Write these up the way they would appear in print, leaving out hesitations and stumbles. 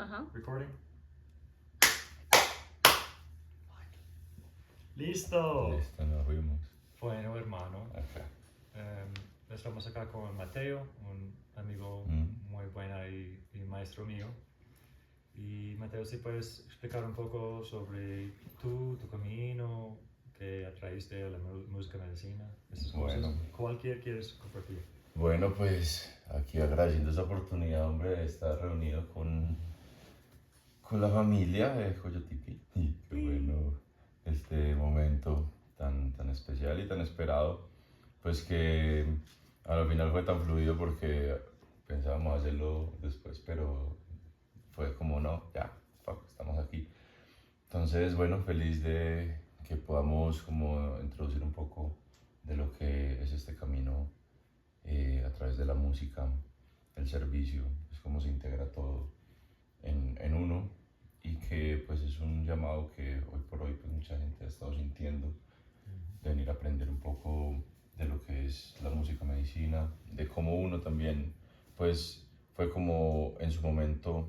Ajá. Recording. Listo. Listo, nos fuimos. Bueno, hermano. Acá. Estamos acá con Mateo, un amigo muy bueno y maestro mío. Y Mateo, si puedes explicar un poco sobre tu camino, que atraíste a la música medicina, esas cosas. Cualquier quieres compartir. Bueno, pues aquí agradeciendo esa oportunidad, hombre, de estar reunido con la familia de Coyotipi. Y qué bueno este momento tan especial y tan esperado. Pues que al final fue tan fluido porque pensábamos hacerlo después, pero fue como no, ya, fuck, estamos aquí. Entonces, bueno, feliz de que podamos como introducir un poco de lo que es este camino a través de la música, el servicio, es como se integra todo en uno y que pues es un llamado que hoy por hoy pues mucha gente ha estado sintiendo, de venir a aprender un poco de lo que es la música medicina, de cómo uno también pues fue como en su momento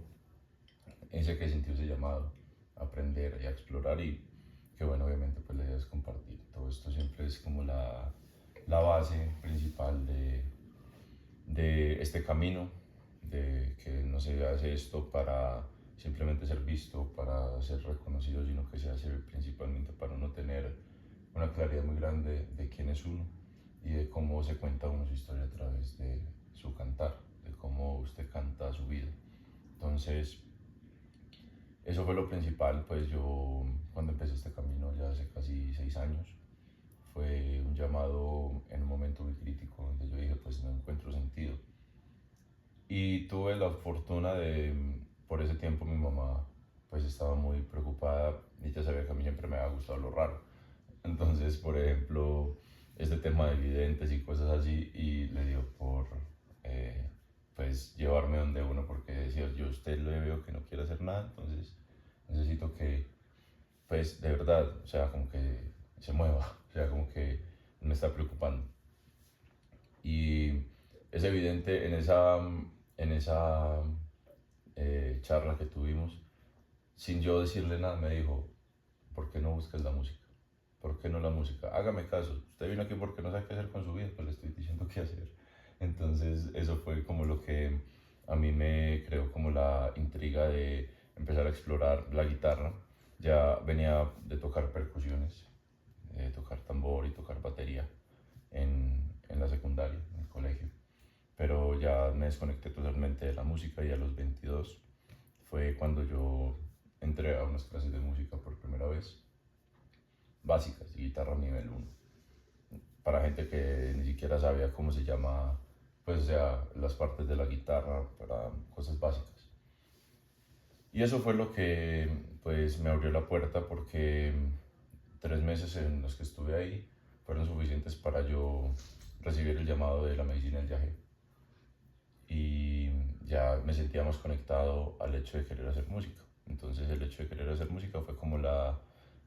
ese que sintió ese llamado a aprender y a explorar y que bueno obviamente pues la idea es compartir. Todo esto siempre es como la base principal de este camino, de que no se hace esto para simplemente ser visto, para ser reconocido, sino que se hace principalmente para uno tener una claridad muy grande de quién es uno y de cómo se cuenta uno su historia a través de su cantar, de cómo usted canta su vida. Entonces, eso fue lo principal, pues yo cuando empecé este camino ya hace casi 6 años, fue un llamado en un momento muy crítico donde yo dije pues no encuentro sentido. Y tuve la fortuna de, por ese tiempo mi mamá pues estaba muy preocupada y ya sabía que a mí siempre me había gustado lo raro. Entonces, por ejemplo, este tema de videntes y cosas así, y le dio por pues llevarme donde uno porque decía, yo a usted le veo que no quiere hacer nada, entonces necesito que pues de verdad, o sea, como que se mueva, o sea, como que me está preocupando. Y es evidente en esa charla que tuvimos, sin yo decirle nada, me dijo, ¿por qué no buscas la música? ¿Por qué no la música? Hágame caso, usted vino aquí porque no sabe qué hacer con su vida, pues le estoy diciendo qué hacer. Entonces eso fue como lo que a mí me creó como la intriga de empezar a explorar la guitarra. Ya venía de tocar percusiones, de tocar tambor y tocar batería en la secundaria, en el colegio. Pero ya me desconecté totalmente de la música y a los 22 fue cuando yo entré a unas clases de música por primera vez, básicas, y guitarra nivel 1, para gente que ni siquiera sabía cómo se llama, pues o sea, las partes de la guitarra, para cosas básicas. Y eso fue lo que pues me abrió la puerta porque 3 meses en los que estuve ahí fueron suficientes para yo recibir el llamado de la medicina del viaje. Y ya me sentía más conectado al hecho de querer hacer música. Entonces el hecho de querer hacer música fue como la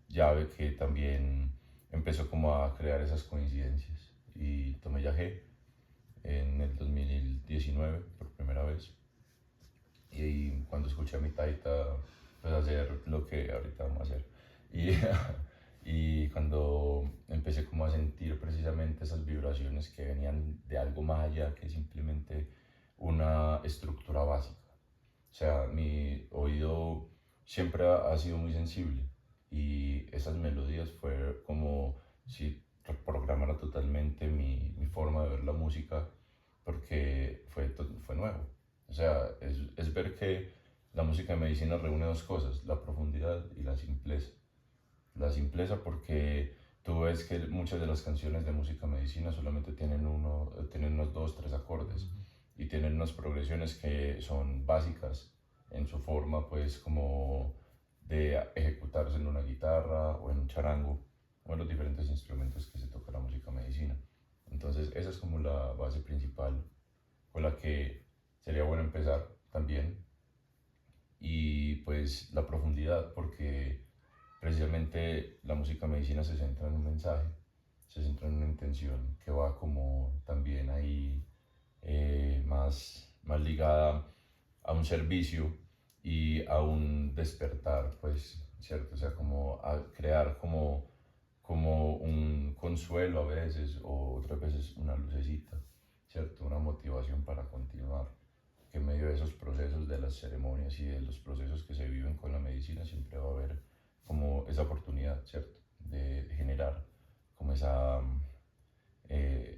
llave que también empezó como a crear esas coincidencias. Y tomé viaje en el 2019 por primera vez. Y cuando escuché a mi taita pues hacer lo que ahorita vamos a hacer. Y, y cuando empecé como a sentir precisamente esas vibraciones que venían de algo más allá que simplemente una estructura básica. O sea, mi oído siempre ha sido muy sensible y esas melodías fue como si reprogramara totalmente mi forma de ver la música porque fue nuevo. O sea, es ver que la música de medicina reúne dos cosas, la profundidad y la simpleza. La simpleza porque tú ves que muchas de las canciones de música medicina solamente tienen unos dos, tres acordes y tienen unas progresiones que son básicas en su forma, pues como de ejecutarse en una guitarra o en un charango o en los diferentes instrumentos que se toca la música medicina. Entonces esa es como la base principal con la que sería bueno empezar también. Y pues la profundidad, porque precisamente la música medicina se centra en un mensaje, se centra en una intención que va como también ahí más ligada a un servicio y a un despertar, pues, ¿cierto? O sea, como a crear como un consuelo a veces o otras veces una lucecita, ¿cierto? Una motivación para continuar. Que en medio de esos procesos de las ceremonias y de los procesos que se viven con la medicina siempre va a haber como esa oportunidad, ¿cierto? De generar como ese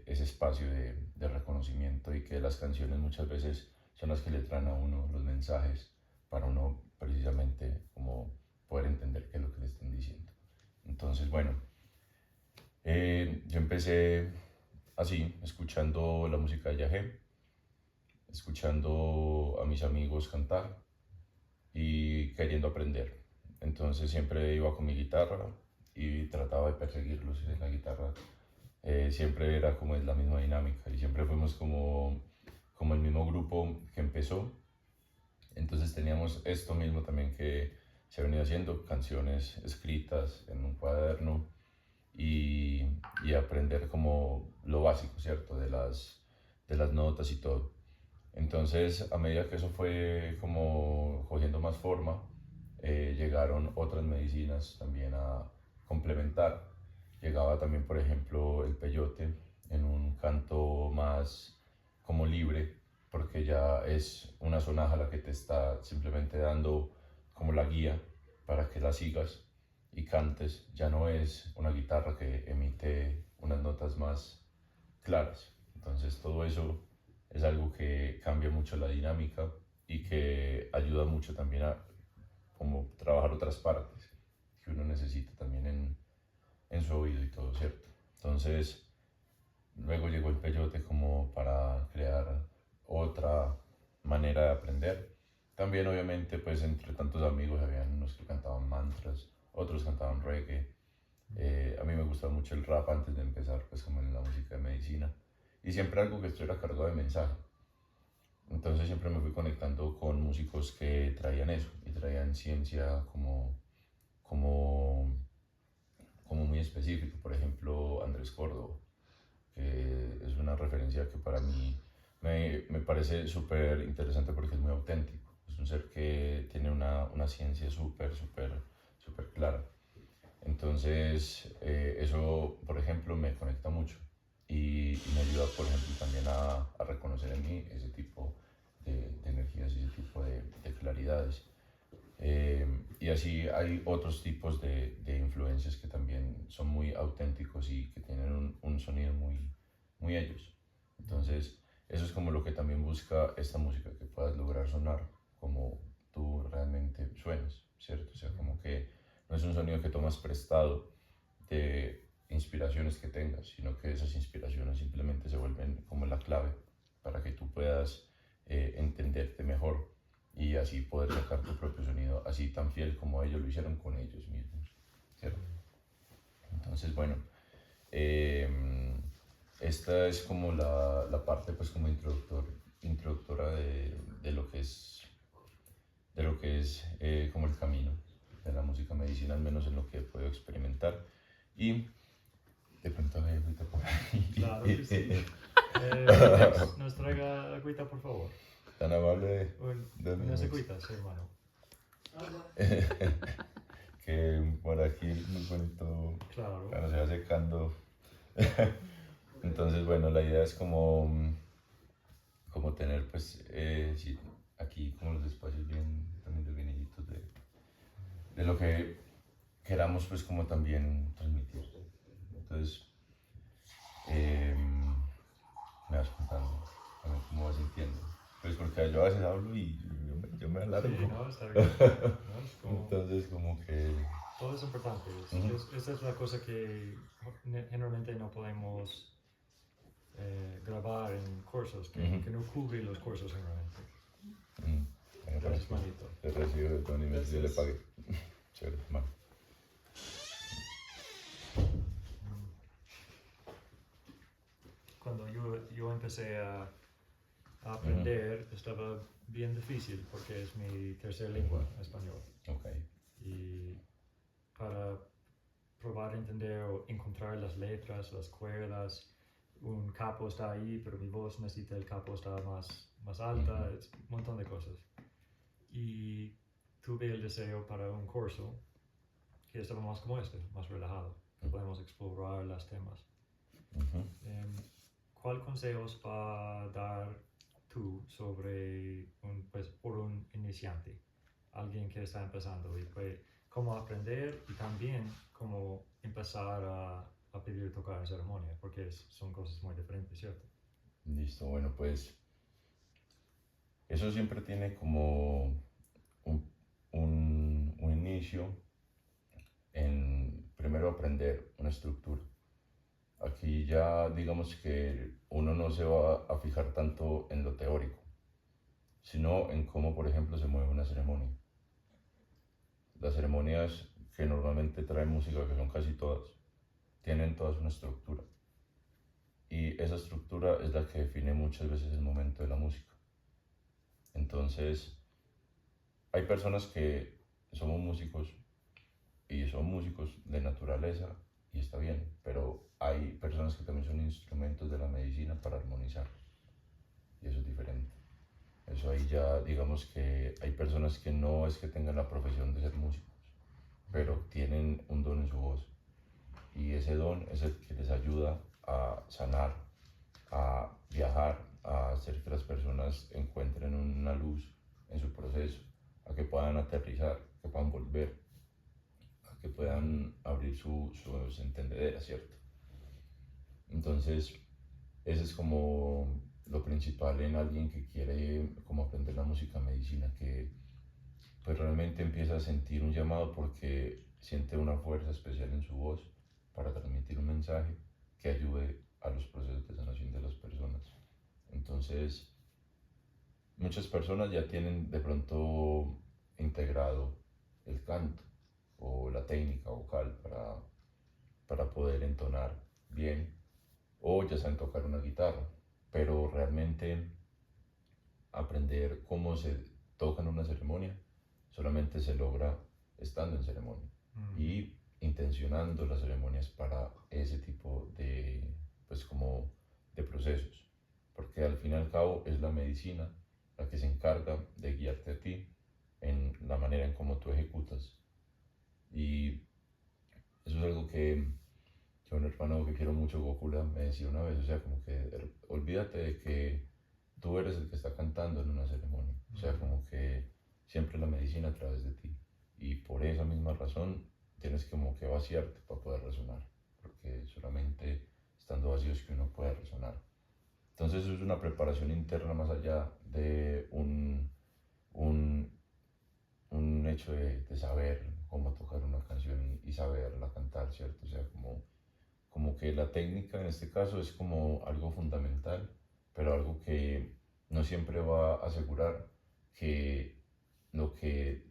espacio de reconocimiento y que las canciones muchas veces son las que le traen a uno los mensajes para uno precisamente como poder entender qué es lo que le están diciendo. Entonces, bueno, yo empecé así, escuchando la música de Yagé, escuchando a mis amigos cantar y queriendo aprender. Entonces siempre iba con mi guitarra y trataba de perseguirlos en la guitarra. Siempre era como es la misma dinámica y siempre fuimos como el mismo grupo que empezó. Entonces teníamos esto mismo también que se ha venido haciendo, canciones escritas en un cuaderno y, y aprender como lo básico, ¿cierto? De las notas y todo. Entonces, a medida que eso fue como cogiendo más forma, llegaron otras medicinas también a complementar. Llegaba también, por ejemplo, el peyote en un canto más como libre, porque ya es una sonaja la que te está simplemente dando como la guía para que la sigas y cantes. Ya no es una guitarra que emite unas notas más claras. Entonces, todo eso es algo que cambia mucho la dinámica y que ayuda mucho también a como trabajar otras partes que uno necesita también en su oído y todo, ¿cierto? Entonces, luego llegó el peyote como para crear otra manera de aprender. También obviamente pues entre tantos amigos habían unos que cantaban mantras, otros cantaban reggae. A mí me gustaba mucho el rap antes de empezar pues como en la música de medicina. Y siempre algo que estuviera cargado de mensaje. Entonces siempre me fui conectando con músicos que traían eso y traían ciencia como, como muy específico. Por ejemplo, Andrés Córdoba, que es una referencia que para mí me parece súper interesante porque es muy auténtico. Es un ser que tiene una ciencia súper clara. Entonces, eso, por ejemplo, me conecta mucho y me ayuda, por ejemplo, también a reconocer en mí ese tipo de energías y ese tipo de claridades. Y así hay otros tipos de influencias que también son muy auténticos y que tienen un sonido muy ellos. Entonces, eso es como lo que también busca esta música, que puedas lograr sonar como tú realmente suenas, ¿cierto? O sea, como que no es un sonido que tomas prestado de inspiraciones que tengas, sino que esas inspiraciones simplemente se vuelven como la clave para que tú puedas entenderte mejor y así poder sacar tu propio sonido, así tan fiel como ellos lo hicieron con ellos mismos, ¿cierto? Entonces, bueno, eh, esta es como la parte pues como introductora de lo que es como el camino de la música medicina, al menos en lo que he podido experimentar. Y de pronto hay agüita por ahí. Claro que sí. Nos traiga agüita, por favor. Tan amable de mí. Unas agüitas, hermano. Que por aquí es muy bonito. Claro. Cuando se va secando. Entonces, bueno, la idea es como tener, pues, sí, aquí como los espacios bien, también definiditos de lo que queramos, pues, como también transmitir. Entonces, me vas contando también cómo vas sintiendo. Pues porque yo a veces hablo y yo me alargo. Sí, no, está bien. ¿No? Es como, Entonces, como que... todo es importante. Esa es la cosa que generalmente no podemos grabar en cursos, que no cubre los cursos generalmente. Gracias, manito. Te recibo de Tony, yo le pagué. Chévere, man. Cuando yo empecé a aprender, estaba bien difícil porque es mi tercera lengua, español. Okay. Y para probar a entender o encontrar las letras, las cuerdas, un capo está ahí, pero mi voz necesita el capo estar más alta, es un montón de cosas. Y tuve el deseo para un curso que estaba más como más relajado, que podemos explorar los temas. ¿Cuál consejos va a dar tú sobre por un iniciante, alguien que está empezando y pues cómo aprender y también cómo empezar a pedir tocar en ceremonia, porque son cosas muy diferentes, ¿cierto? Listo, bueno, pues eso siempre tiene como un inicio en primero aprender una estructura. Aquí ya digamos que uno no se va a fijar tanto en lo teórico, sino en cómo, por ejemplo, se mueve una ceremonia. Las ceremonias que normalmente traen música, que son casi todas, tienen todas una estructura. Y esa estructura es la que define muchas veces el momento de la música. Entonces, hay personas que somos músicos y son músicos de naturaleza y está bien, pero hay personas que también son instrumentos de la medicina para armonizar y eso es diferente. Eso ahí ya digamos que hay personas que no es que tengan la profesión de ser músicos, pero tienen un don en su voz y ese don es el que les ayuda a sanar, a viajar, a hacer que las personas encuentren una luz en su proceso, a que puedan aterrizar, que puedan volver, a que puedan abrir sus entendederas, ¿cierto? Entonces, ese es como lo principal en alguien que quiere como aprender la música medicina, que pues realmente empieza a sentir un llamado porque siente una fuerza especial en su voz para transmitir un mensaje que ayude a los procesos de sanación de las personas. Entonces, muchas personas ya tienen de pronto integrado el canto o la técnica vocal para poder entonar bien o ya saben tocar una guitarra, pero realmente aprender cómo se toca en una ceremonia solamente se logra estando en ceremonia y intencionando las ceremonias para ese tipo de, pues como de procesos, porque al fin y al cabo es la medicina la que se encarga de guiarte a ti en la manera en cómo tú ejecutas y eso es algo que un hermano que quiero mucho, Gokula, me decía una vez, o sea, como que olvídate de que tú eres el que está cantando en una ceremonia, o sea, como que siempre la medicina a través de ti. Y por esa misma razón tienes como que vaciarte para poder resonar, porque solamente estando vacío es que uno puede resonar. Entonces eso es una preparación interna más allá de un, un hecho de saber cómo tocar una canción y saberla cantar, ¿cierto? O sea, como que la técnica en este caso es como algo fundamental, pero algo que no siempre va a asegurar que lo que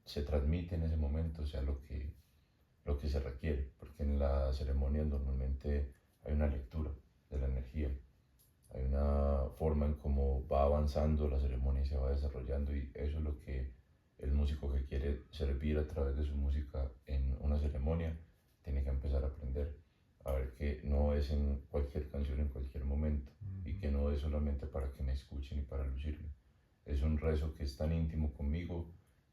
se transmite en ese momento sea lo que se requiere, porque en la ceremonia normalmente hay una lectura de la energía, hay una forma en cómo va avanzando la ceremonia y se va desarrollando y eso es lo que el músico que quiere servir a través de su música en una ceremonia tiene que empezar a aprender a ver que no es en cualquier canción en cualquier momento y que no es solamente para que me escuchen y para lucirme. Es un rezo que es tan íntimo conmigo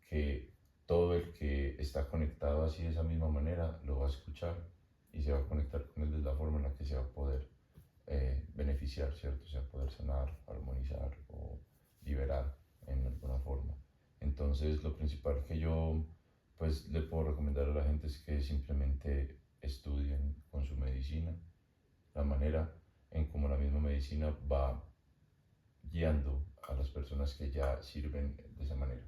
que todo el que está conectado así de esa misma manera lo va a escuchar y se va a conectar con él de la forma en la que se va a poder beneficiar, ¿cierto? O sea, poder sanar, armonizar o liberar en alguna forma. Entonces, lo principal que yo pues le puedo recomendar a la gente es que simplemente estudien con su medicina la manera en cómo la misma medicina va guiando a las personas que ya sirven de esa manera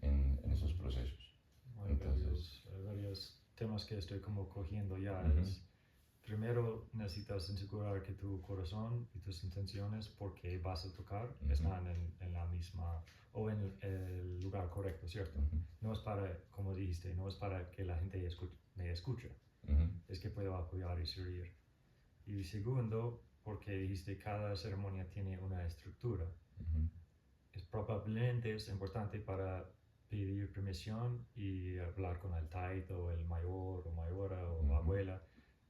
en esos procesos. Hay varios temas que estoy como cogiendo ya. Primero necesitas asegurar que tu corazón y tus intenciones porque vas a tocar están en la misma o en el lugar correcto, ¿cierto? No es para, como dijiste, no es para que la gente me escuche, es que puedo apoyar y servir. Y segundo, porque dijiste cada ceremonia tiene una estructura. Probablemente es importante para pedir permisión y hablar con el taito o el mayor o mayora o abuela.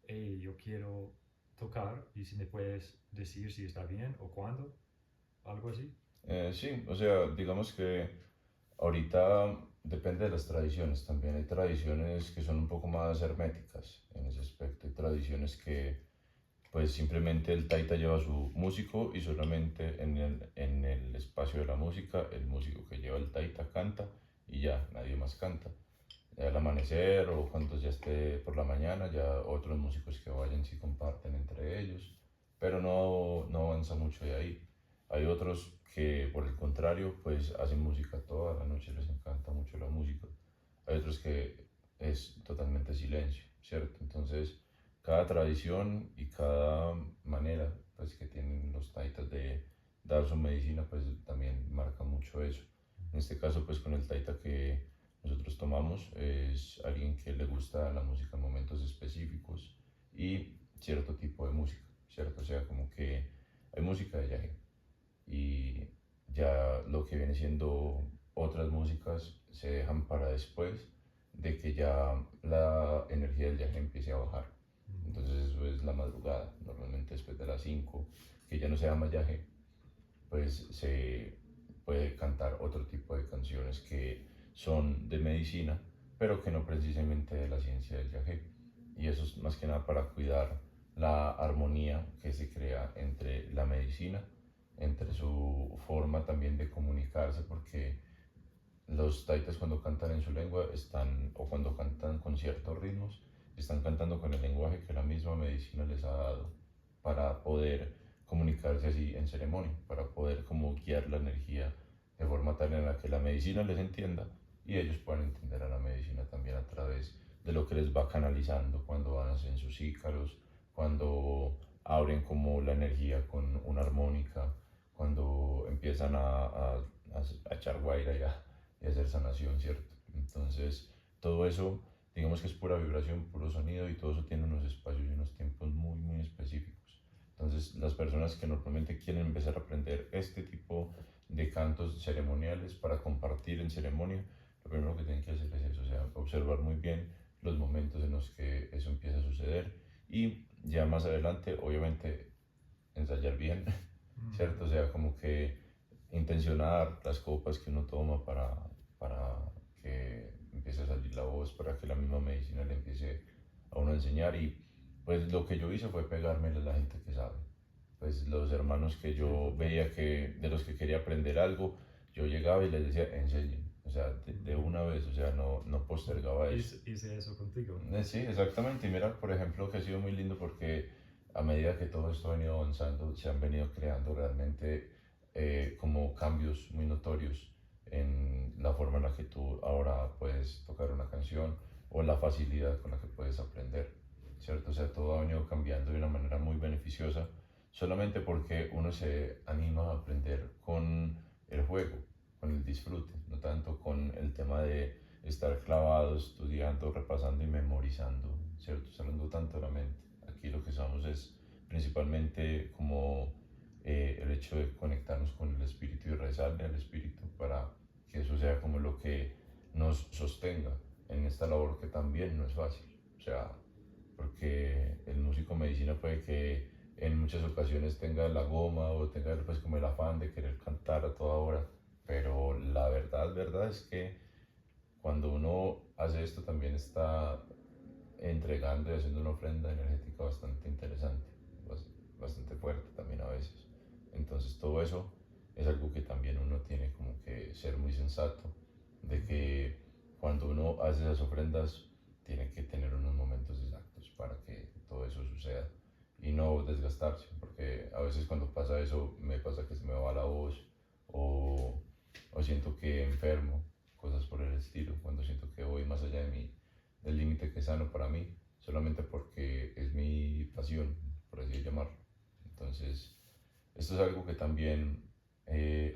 Hey, yo quiero tocar y si me puedes decir si está bien o cuándo, algo así. Sí, o sea, digamos que ahorita depende de las tradiciones también. Hay tradiciones que son un poco más herméticas en ese aspecto. Hay tradiciones que pues simplemente el taita lleva a su músico y solamente en el espacio de la música el músico que lleva el taita canta y ya, nadie más canta. Ya al amanecer o cuando ya esté por la mañana, ya otros músicos que vayan sí comparten entre ellos, pero no avanza mucho de ahí. Hay otros que por el contrario pues hacen música toda la noche, les encanta mucho la música. Hay otros que es totalmente silencio, ¿cierto? Entonces cada tradición y cada manera pues que tienen los taitas de dar su medicina pues también marca mucho eso. En este caso pues con el taita que nosotros tomamos es alguien que le gusta la música en momentos específicos y cierto tipo de música, ¿cierto? O sea, como que hay música de yagé y ya lo que viene siendo otras músicas se dejan para después de que ya la energía del yagé empiece a bajar. Entonces eso es la madrugada, normalmente después de las 5 que ya no se llama yagé, pues se puede cantar otro tipo de canciones que son de medicina, pero que no precisamente de la ciencia del yagé. Y eso es más que nada para cuidar la armonía que se crea entre la medicina, entre su forma también de comunicarse, porque los taitas cuando cantan en su lengua están, o cuando cantan con ciertos ritmos, están cantando con el lenguaje que la misma medicina les ha dado para poder comunicarse así en ceremonia, para poder como guiar la energía de forma tal en la que la medicina les entienda y ellos puedan entender a la medicina también a través de lo que les va canalizando cuando van a hacer sus ícaros, cuando abren como la energía con una armónica, cuando empiezan a echar guaira y hacer sanación, ¿cierto? Entonces, todo eso, digamos que es pura vibración, puro sonido y todo eso tiene unos espacios y unos tiempos muy, muy específicos. Entonces, las personas que normalmente quieren empezar a aprender este tipo de cantos ceremoniales para compartir en ceremonia, lo primero que tienen que hacer es eso, o sea, observar muy bien los momentos en los que eso empieza a suceder y ya más adelante, obviamente, ensayar bien, ¿cierto? O sea, como que intencionar las copas que uno toma para que empiece a salir la voz, para que la misma medicina le empiece a uno a enseñar y pues lo que yo hice fue pegármela a la gente que sabe. Pues los hermanos que yo veía que de los que quería aprender algo, yo llegaba y les decía, enseñen, o sea, de una vez, o sea, no postergaba eso. Hice eso contigo. Sí, exactamente. Y mira, por ejemplo, que ha sido muy lindo porque a medida que todo esto ha venido avanzando, se han venido creando realmente como cambios muy notorios en la forma en la que tú ahora puedes tocar una canción o la facilidad con la que puedes aprender, ¿cierto? O sea, todo ha venido cambiando de una manera muy beneficiosa solamente porque uno se anima a aprender con el juego, con el disfrute, no tanto con el tema de estar clavado, estudiando, repasando y memorizando, ¿cierto? Usando tanto la mente. Aquí lo que usamos es principalmente como el hecho de conectarnos con el espíritu y rezarle al espíritu para que eso sea como lo que nos sostenga en esta labor que también no es fácil. O sea, porque el músico medicina puede que en muchas ocasiones tenga la goma o tenga pues como el afán de querer cantar a toda hora, pero la verdad es que cuando uno hace esto también está entregando y haciendo una ofrenda energética bastante interesante, bastante fuerte también a veces. Entonces todo eso es algo que también uno tiene como que ser muy sensato, de que cuando uno hace esas ofrendas tiene que tener unos momentos exactos para que todo eso suceda y no desgastarse, porque a veces cuando pasa eso me pasa que se me va la voz o, o siento que enfermo, cosas por el estilo, cuando siento que voy más allá de del límite que es sano para mí, solamente porque es mi pasión, por así llamarlo. Entonces, esto es algo que también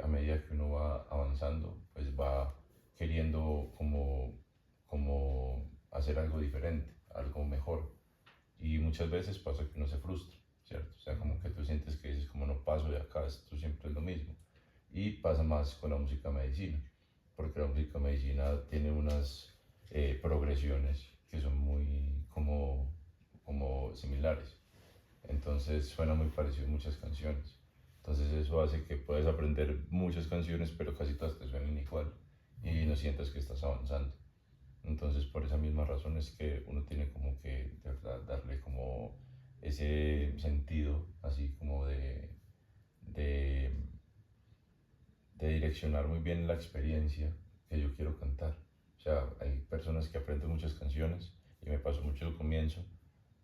a medida que uno va avanzando, pues va queriendo como hacer algo diferente, algo mejor. Y muchas veces pasa que uno se frustra, ¿cierto? O sea, como que tú sientes que dices, como no paso de acá, esto siempre es lo mismo. Y pasa más con la música medicina, porque la música medicina tiene unas progresiones que son muy como similares. Entonces suena muy parecido en muchas canciones. Entonces eso hace que puedas aprender muchas canciones, pero casi todas te suenen igual. y no sientas que estás avanzando. Entonces, por esa misma razón es que uno tiene como que, de verdad, darle como ese sentido, así como de, de direccionar muy bien la experiencia que yo quiero cantar. O sea, hay personas que aprenden muchas canciones y me pasó mucho el comienzo,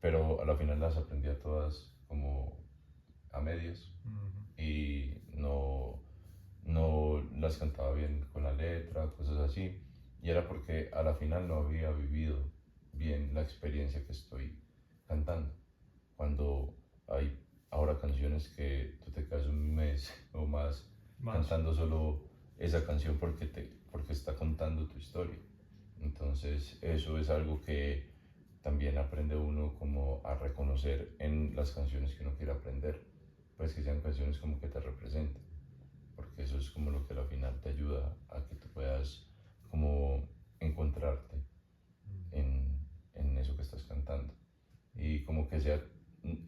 pero a la final las aprendí a todas como a medias y no las cantaba bien con la letra, cosas así. Y era porque a la final no había vivido bien la experiencia que estoy cantando. Cuando hay ahora canciones que tú te quedas un mes o más cantando solo esa canción porque está contando tu historia. Entonces eso es algo que también aprende uno como a reconocer en las canciones que uno quiere aprender, pues que sean canciones como que te representen, porque eso es como lo que al final te ayuda a que tú puedas como encontrarte en eso que estás cantando y como que sea,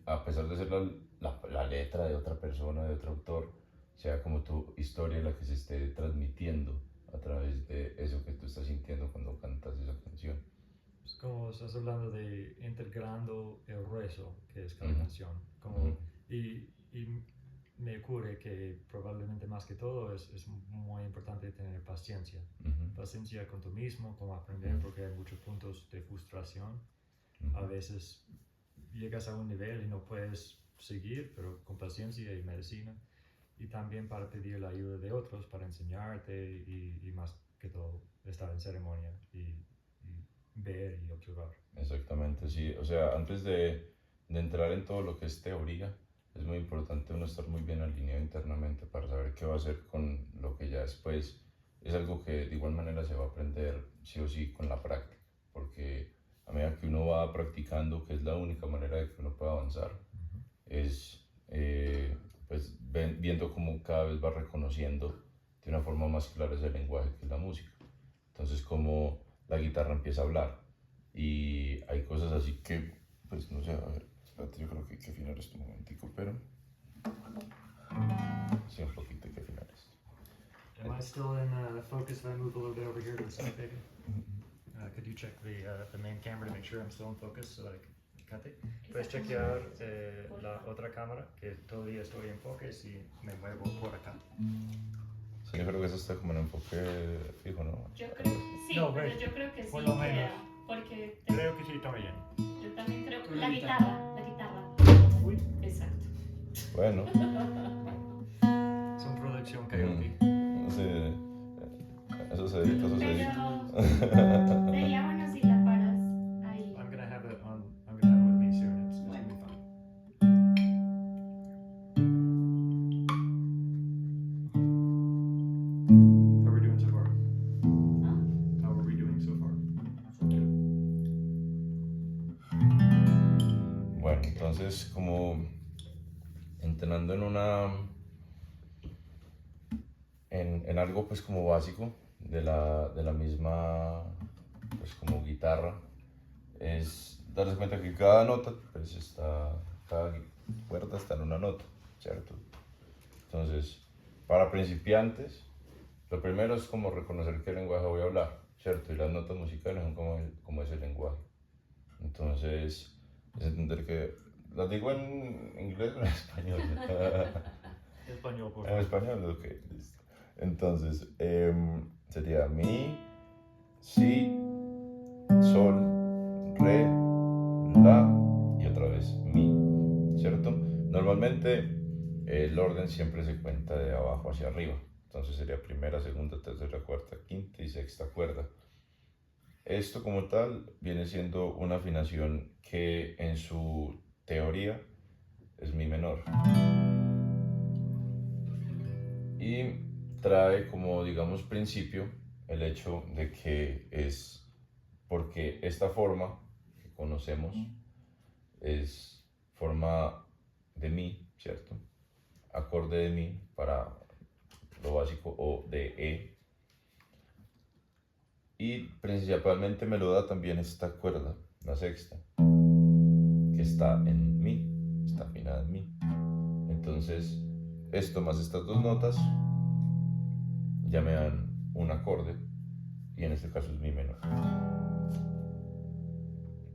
a pesar de ser la letra de otra persona, de otro autor, sea como tu historia la que se esté transmitiendo a través de eso que tú estás sintiendo cuando cantas esa canción. Es como estás hablando de integrando el rezo que es cada canción. Como, y me ocurre que probablemente más que todo es muy importante tener paciencia. Paciencia con tú mismo, como aprender, porque hay muchos puntos de frustración. A veces llegas a un nivel y no puedes seguir, pero con paciencia y medicina. Y también para pedir la ayuda de otros, para enseñarte y más que todo estar en ceremonia y ver y observar. Exactamente, sí. O sea, antes de entrar en todo lo que es teoría, es muy importante uno estar muy bien alineado internamente para saber qué va a hacer con lo que ya después es algo que de igual manera se va a aprender sí o sí con la práctica, porque a medida que uno va practicando, que es la única manera de que uno pueda avanzar, es pues viendo cómo cada vez va reconociendo de una forma más clara ese lenguaje que es la música. Entonces, como la guitarra empieza a hablar y hay cosas así que, pues no sé, a ver, espérate, yo creo que hay que afinar esto un momentico, pero sí, un poquito hay que afinar esto. Am I still in focus if I move a little bit over here to the side, baby? Could you check the main camera to make sure I'm still in focus so that I can cut it? Puedes chequear la otra cámara que todavía estoy en focus y me muevo por acá. Sí, yo creo que eso está como en enfoque fijo, ¿no? Yo creo, sí, No, pero ve, yo creo que sí por lo menos. queda, porque Creo que sí, está bien. yo también creo que la guitarra. Uy. Exacto. Bueno, Son producción Coyote. sí, eso se edita, eso se edita. Pero sería bueno si la paras ahí. I'm gonna have it with me soon. It's gonna be fun. How are we doing so far? ¿No? How are we doing so far? Bueno, entonces como entrando en algo pues como básico de la misma pues como guitarra, es darse cuenta que cada nota pues cada cuerda está en una nota, ¿cierto? Entonces, para principiantes, lo primero es como reconocer qué lenguaje voy a hablar, ¿cierto? Y las notas musicales son como ese lenguaje. Entonces, es entender que, ¿las digo en inglés o en español? Español, por En favor. español, ok, listo. Entonces, sería mi, si, sol, re, la y otra vez mi, ¿cierto? Normalmente el orden siempre se cuenta de abajo hacia arriba. Entonces sería primera, segunda, tercera, cuarta, quinta y sexta cuerda. Esto como tal viene siendo una afinación que en su teoría es mi menor. Y trae como digamos principio el hecho de que es porque esta forma que conocemos es forma de mi, ¿cierto? Acorde de mi para lo básico o de E. Y principalmente me lo da también esta cuerda, la sexta, que está en mi, está afinada en mi. Entonces, esto más estas dos notas ya me dan un acorde y en este caso es mi menor.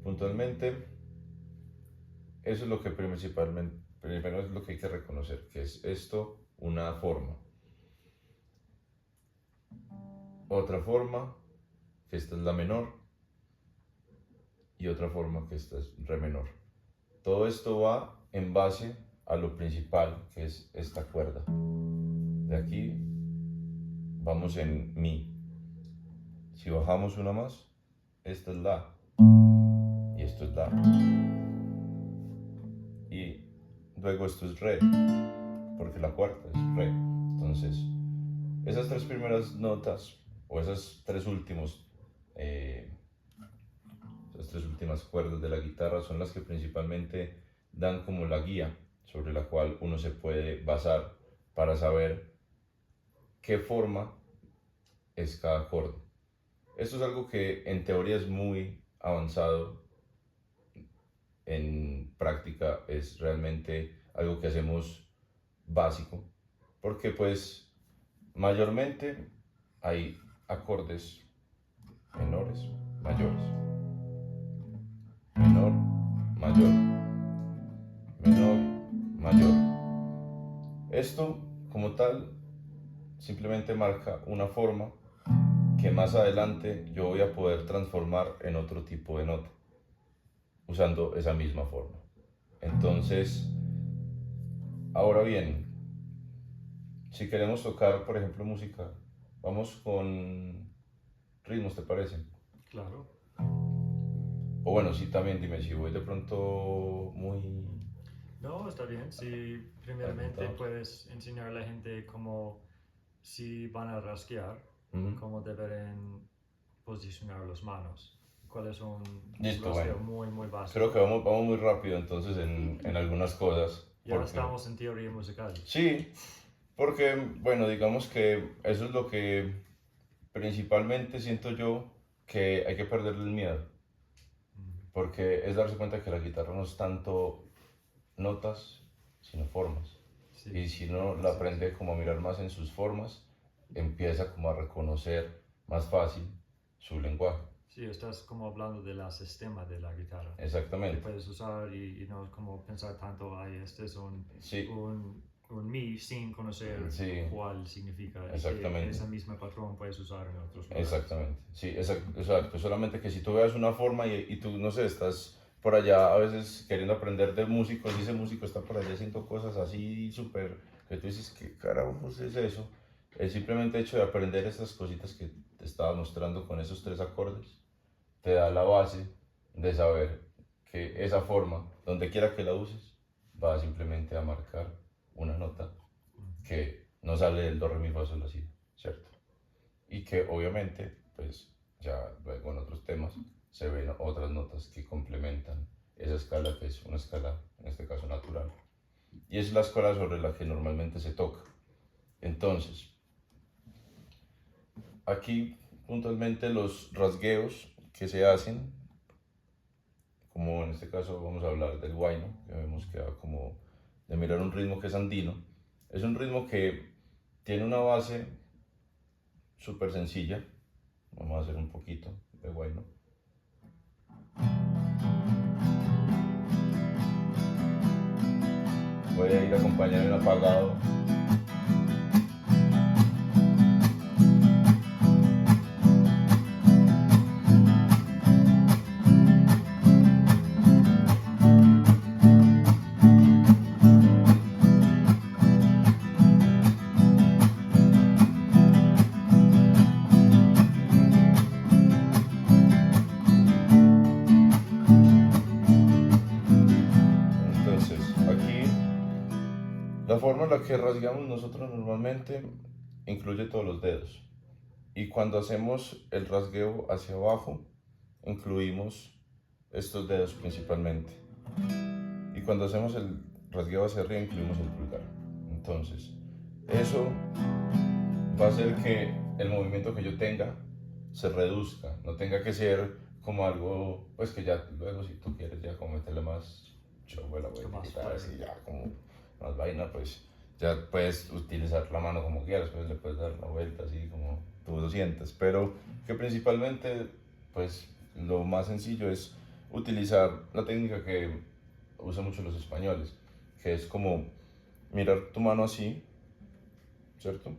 Puntualmente, eso es lo que primero es lo que hay que reconocer, que es esto una forma. Otra forma, que esta es la menor, y otra forma, que esta es re menor. Todo esto va en base a lo principal, que es esta cuerda. De aquí vamos en mi. Si bajamos una más, esta es la, y esto es la, y luego esto es re, porque la cuarta es re. Entonces, esas tres primeras notas, o esas tres últimas cuerdas de la guitarra son las que principalmente dan como la guía sobre la cual uno se puede basar para saber qué forma es cada acorde. Esto es algo que en teoría es muy avanzado, en práctica es realmente algo que hacemos básico, porque pues mayormente hay acordes menores, mayores, menor, mayor, menor, mayor. Esto como tal simplemente marca una forma que más adelante yo voy a poder transformar en otro tipo de nota usando esa misma forma. Entonces, ahora bien, si queremos tocar, por ejemplo, música, vamos con ritmos, ¿te parece? Claro. O bueno, sí, también dime si voy de pronto muy... No, está bien. Si primeramente puedes enseñar a la gente cómo, si van a rasguear, cómo deben posicionar las manos. ¿Cuáles son? Listo, rasgueo bueno. muy básico. Creo que vamos muy rápido entonces en algunas cosas. Ya estamos en teoría musical. Sí, porque, bueno, digamos que eso es lo que principalmente siento yo que hay que perderle el miedo. Porque es darse cuenta que la guitarra no es tanto notas, sino formas. Sí. Y si uno la aprende como a mirar más en sus formas, empieza como a reconocer más fácil su lenguaje. Sí, estás como hablando del sistema de la guitarra. Exactamente. Que puedes usar y no como pensar tanto, este es un mi sin conocer cuál significa. Exactamente. Y ese mismo patrón puedes usar en otros lugares. Exactamente, sí, exacto. Solamente que si tú veas una forma y tú, no sé, estás por allá a veces queriendo aprender de músicos y ese músico está por allá haciendo cosas así súper, que tú dices, ¿qué carajos es eso? El simplemente hecho de aprender estas cositas que te estaba mostrando con esos tres acordes, te da la base de saber que esa forma, donde quiera que la uses, va simplemente a marcar una nota que no sale del do, re, mi, fa, sol, la, si, ¿cierto? Y que obviamente, pues ya luego en otros temas se ven otras notas que complementan esa escala, que es una escala, en este caso natural. Y es la escala sobre la que normalmente se toca. Entonces, aquí puntualmente los rasgueos que se hacen, como en este caso vamos a hablar del huayno, que vemos que va como de mirar un ritmo que es andino. Es un ritmo que tiene una base súper sencilla. Vamos a hacer un poquito de huayno. Voy a ir a acompañar en apagado. La forma en la que rasgamos nosotros normalmente incluye todos los dedos. Y cuando hacemos el rasgueo hacia abajo, incluimos estos dedos principalmente. Y cuando hacemos el rasgueo hacia arriba, incluimos el pulgar. Entonces, eso va a hacer que el movimiento que yo tenga se reduzca. No tenga que ser como algo, pues que ya luego si tú quieres ya como meterle más show a la guitarra, así ya como más vaina, pues ya puedes utilizar la mano como quieras, pues le puedes dar la vuelta así como tú lo sientas, pero que principalmente, pues lo más sencillo es utilizar la técnica que usan mucho los españoles, que es como mirar tu mano así, ¿cierto?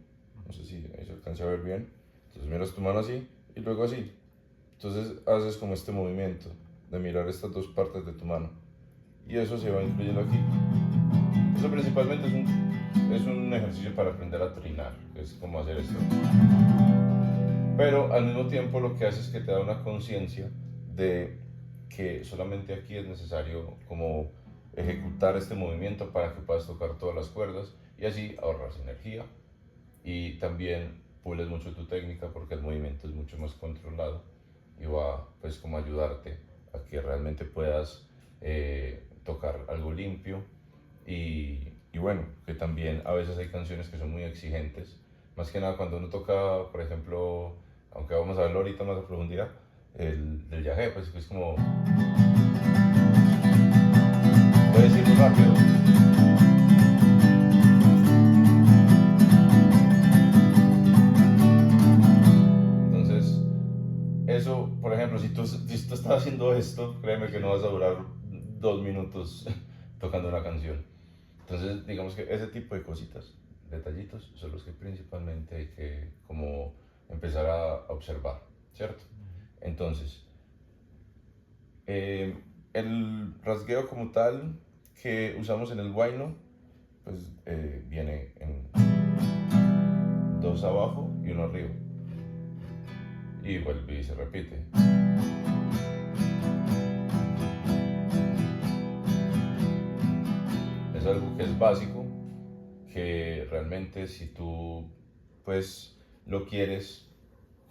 No sé si ahí se alcanza a ver bien. Entonces miras tu mano así y luego así. Entonces haces como este movimiento de mirar estas dos partes de tu mano. Y eso se va incluyendo aquí. Eso principalmente es un ejercicio para aprender a trinar, que es como hacer esto. Pero al mismo tiempo lo que hace es que te da una conciencia de que solamente aquí es necesario como ejecutar este movimiento para que puedas tocar todas las cuerdas y así ahorras energía y también pules mucho tu técnica porque el movimiento es mucho más controlado y va pues como ayudarte a que realmente puedas tocar algo limpio y bueno, que también a veces hay canciones que son muy exigentes, más que nada cuando uno toca, por ejemplo, aunque vamos a verlo ahorita más a profundidad, del yagé, pues es como... Puedes ir muy rápido. Entonces, eso, por ejemplo, si tú estás haciendo esto, créeme que no vas a durar 2 minutos tocando una canción. Entonces, digamos que ese tipo de cositas, detallitos, son los que principalmente hay que como empezar a observar, ¿cierto? Entonces, el rasgueo como tal que usamos en el huayno, pues viene en 2 abajo y 1 arriba. Y vuelve y se repite. Es algo que es básico, que realmente si tú pues lo quieres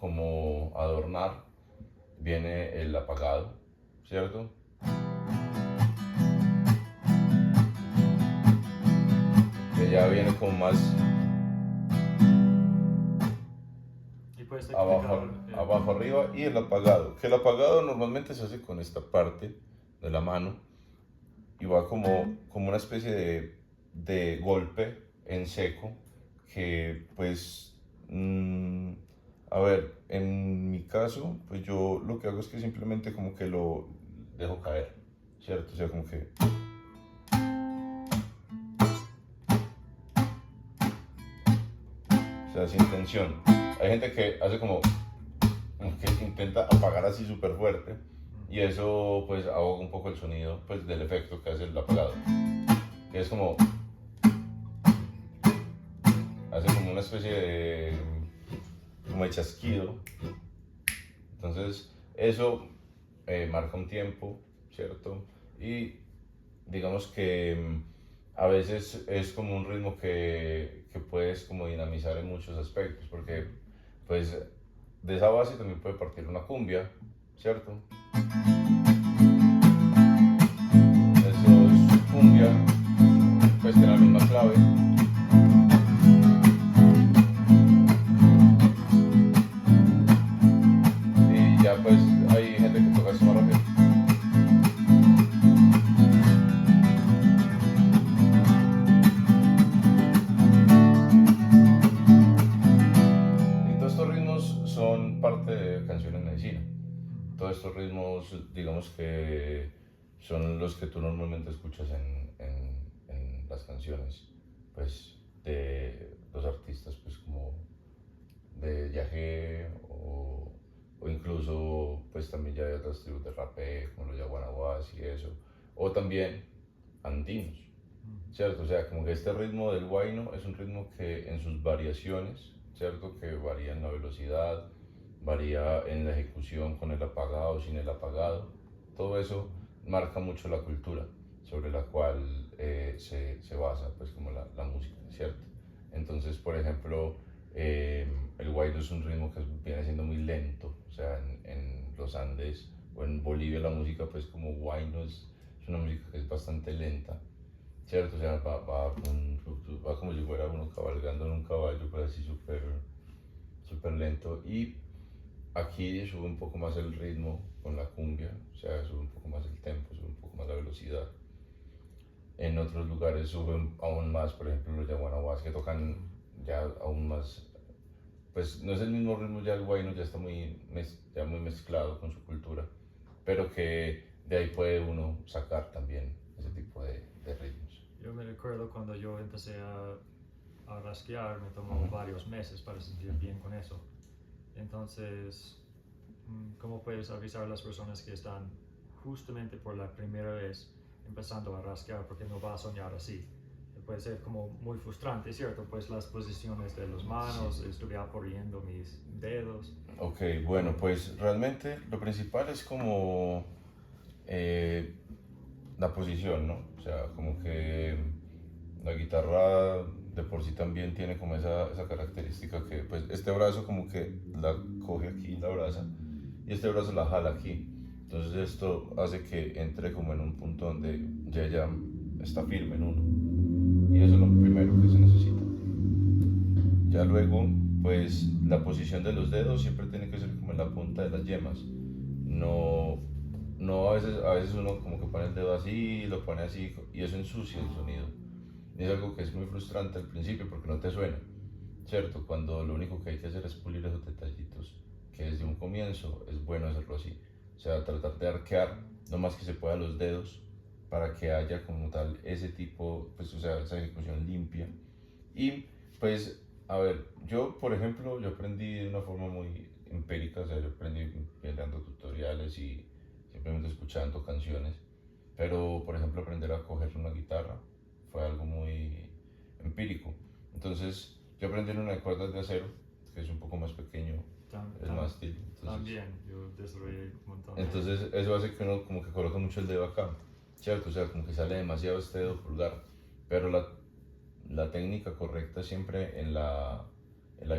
como adornar, viene el apagado, ¿cierto? Que ya viene como más abajo arriba y el apagado, que el apagado normalmente se hace con esta parte de la mano y va como una especie de golpe en seco que pues a ver, en mi caso pues yo lo que hago es que simplemente como que lo dejo caer, ¿cierto? O sea, como que o sea, sin tensión. Hay gente que hace como que intenta apagar así súper fuerte y eso pues ahoga un poco el sonido pues del efecto que hace el apagado, que es como hace como una especie de chasquido. Entonces eso marca un tiempo, ¿cierto? Y digamos que a veces es como un ritmo que puedes como dinamizar en muchos aspectos, porque pues de esa base también puede partir una cumbia, ¿cierto? Eso es cumbia, pues tiene la misma clave. Y ya pues hay gente que toca eso más rápido. Y todos estos ritmos son parte de canciones en medicina. Todos estos ritmos, digamos que son los que tú normalmente escuchas en las canciones, pues de los artistas, pues como de Yagé o incluso, pues también ya hay otras tribus de rapé, como los yaguanaguas y eso, o también andinos, ¿cierto? O sea, como que este ritmo del huayno es un ritmo que en sus variaciones, ¿cierto? Que varía en la velocidad, varía en la ejecución con el apagado, sin el apagado. Todo eso marca mucho la cultura sobre la cual se basa pues como la música, ¿cierto? Entonces, por ejemplo, el huayno es un ritmo que viene siendo muy lento, o sea, en los Andes o en Bolivia la música pues como huayno es una música que es bastante lenta, ¿cierto? O sea, va como si fuera uno cabalgando en un caballo, pero así súper lento. Y aquí sube un poco más el ritmo con la cumbia, o sea, sube un poco más el tempo, sube un poco más la velocidad. En otros lugares suben aún más, por ejemplo los yaguanaguas que tocan ya aún más pues no es el mismo ritmo, ya el guayno ya está ya muy mezclado con su cultura, pero que de ahí puede uno sacar también ese tipo de ritmos. Yo me recuerdo cuando yo empecé a rasquear, me tomó varios meses para sentir bien con eso. Entonces, ¿cómo puedes avisar a las personas que están justamente por la primera vez empezando a rasquear? Porque no va a soñar así. Puede ser como muy frustrante, ¿cierto? Pues las posiciones de las manos, estuve apoyando mis dedos. Ok, bueno, pues realmente lo principal es como la posición, ¿no? O sea, como que la guitarra de por sí también tiene como esa característica que pues este brazo como que la coge aquí, la abraza, y este brazo la jala aquí. Entonces esto hace que entre como en un punto donde ya está firme en uno. Y eso es lo primero que se necesita. Ya luego, pues la posición de los dedos siempre tiene que ser como en la punta de las yemas. No a veces uno como que pone el dedo así, lo pone así, y eso ensucia el sonido. Y es algo que es muy frustrante al principio porque no te suena, ¿cierto? Cuando lo único que hay que hacer es pulir esos detallitos, que desde un comienzo es bueno hacerlo así. O sea, tratar de arquear lo más que se pueda los dedos para que haya como tal ese tipo, pues, o sea, esa ejecución limpia. Y pues, a ver, yo, por ejemplo, yo aprendí de una forma muy empírica, o sea, yo aprendí mirando tutoriales y simplemente escuchando canciones. Pero, por ejemplo, aprender a coger una guitarra fue algo muy empírico. Entonces, yo aprendí en una de cuerdas de acero, que es un poco más pequeño, el mástil. También, yo desarrollé un montón. Entonces, eso hace que uno como que coloque mucho el dedo acá, ¿cierto? O sea, como que sale demasiado este dedo pulgar. Pero la técnica correcta siempre en la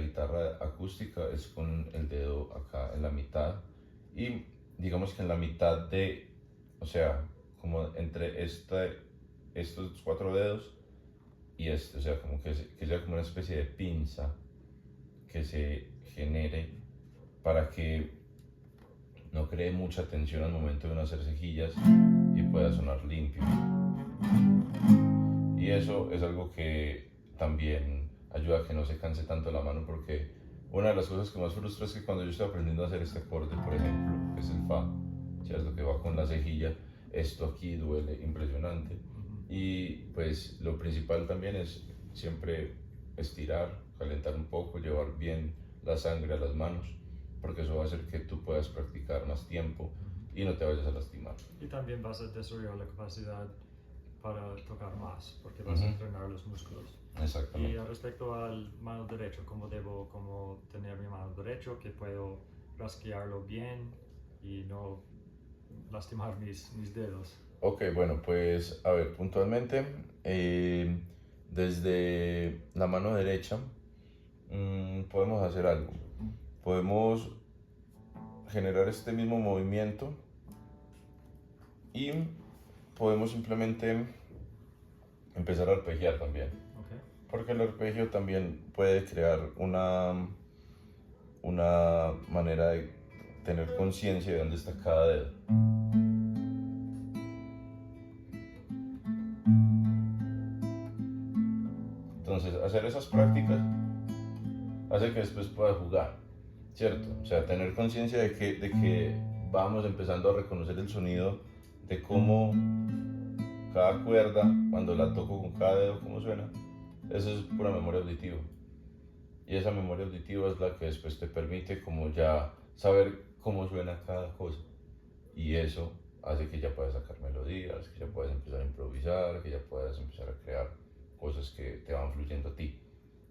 guitarra acústica es con el dedo acá en la mitad. Y digamos que en la mitad o sea, como entre estos cuatro dedos y este, o sea, como que sea como una especie de pinza que se genere para que no cree mucha tensión al momento de uno hacer cejillas y pueda sonar limpio. Y eso es algo que también ayuda a que no se canse tanto la mano, porque una de las cosas que más frustra es que cuando yo estoy aprendiendo a hacer este acorde, por ejemplo, que es el Fa, ¿cierto? Que va con la cejilla, esto aquí duele impresionante. Y pues lo principal también es siempre estirar, calentar un poco, llevar bien la sangre a las manos, porque eso va a hacer que tú puedas practicar más tiempo y no te vayas a lastimar. Y también vas a desarrollar la capacidad para tocar más, porque vas a entrenar los músculos. Exactamente. Y respecto al mano derecho, ¿cómo debo tener mi mano derecho? Que puedo rasquearlo bien y no lastimar mis dedos. Ok, bueno, pues a ver, puntualmente, desde la mano derecha podemos hacer algo. Podemos generar este mismo movimiento y podemos simplemente empezar a arpegiar también. Okay. Porque el arpegio también puede crear una manera de tener conciencia de dónde está cada dedo. Entonces, hacer esas prácticas hace que después pueda jugar, ¿cierto? O sea, tener conciencia de que vamos empezando a reconocer el sonido, de cómo cada cuerda, cuando la toco con cada dedo, cómo suena. Eso es pura memoria auditiva. Y esa memoria auditiva es la que después te permite como ya saber cómo suena cada cosa. Y eso hace que ya puedas sacar melodías, que ya puedas empezar a improvisar, que ya puedas empezar a crear cosas que te van fluyendo a ti,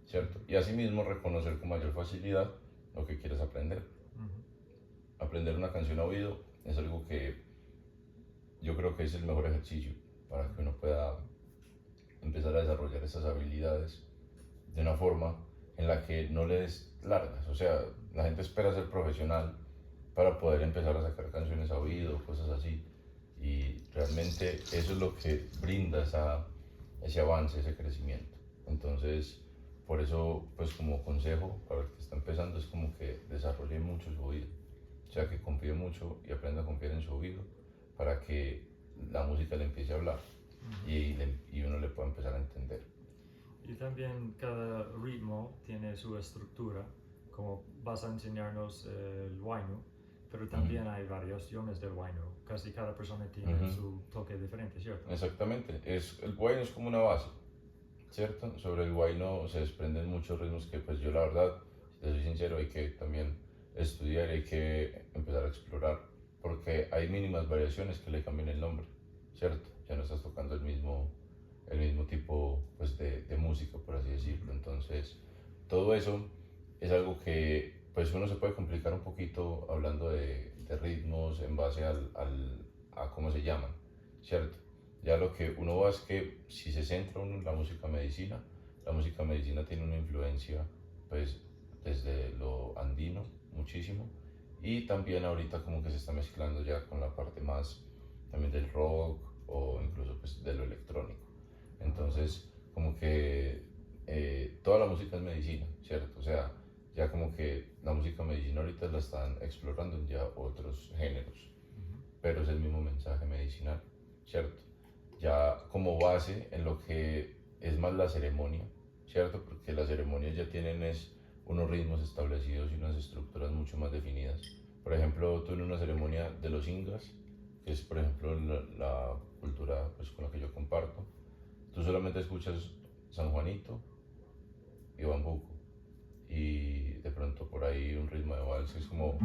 ¿cierto? Y asimismo reconocer con mayor facilidad lo que quieres aprender. Aprender una canción a oído es algo que yo creo que es el mejor ejercicio para que uno pueda empezar a desarrollar esas habilidades de una forma en la que no le des largas. O sea, la gente espera ser profesional para poder empezar a sacar canciones a oído, cosas así. Y realmente eso es lo que brinda ese avance, ese crecimiento. Entonces, por eso, pues como consejo para el que está empezando es como que desarrolle mucho su oído. O sea, que confíe mucho y aprenda a confiar en su oído para que la música le empiece a hablar y uno le pueda empezar a entender. Y también cada ritmo tiene su estructura, como vas a enseñarnos el huayno, pero también hay variaciones del huayno. Casi cada persona tiene su toque diferente, ¿cierto? Exactamente. El huayno es como una base, ¿cierto? Sobre el huayno se desprenden muchos ritmos que pues yo la verdad, si te soy sincero, hay que también estudiar, hay que empezar a explorar, porque hay mínimas variaciones que le cambian el nombre, ¿cierto? Ya no estás tocando el mismo tipo pues, de música, por así decirlo. Entonces, todo eso es algo que pues uno se puede complicar un poquito hablando de ritmos en base a cómo se llaman, ¿cierto? Ya lo que uno va es que si se centra uno en la música medicina tiene una influencia pues desde lo andino muchísimo, y también ahorita como que se está mezclando ya con la parte más también del rock o incluso pues de lo electrónico. Entonces como que toda la música es medicina, ¿cierto? O sea, ya como que la música medicina ahorita la están explorando en ya otros géneros, pero es el mismo mensaje medicinal, ¿cierto? Ya como base en lo que es más la ceremonia, ¿cierto? Porque las ceremonias ya tienen unos ritmos establecidos y unas estructuras mucho más definidas. Por ejemplo, tú en una ceremonia de los ingas, que es por ejemplo la cultura pues, con la que yo comparto, tú solamente escuchas San Juanito y bambuco, y de pronto por ahí un ritmo de vals que es como...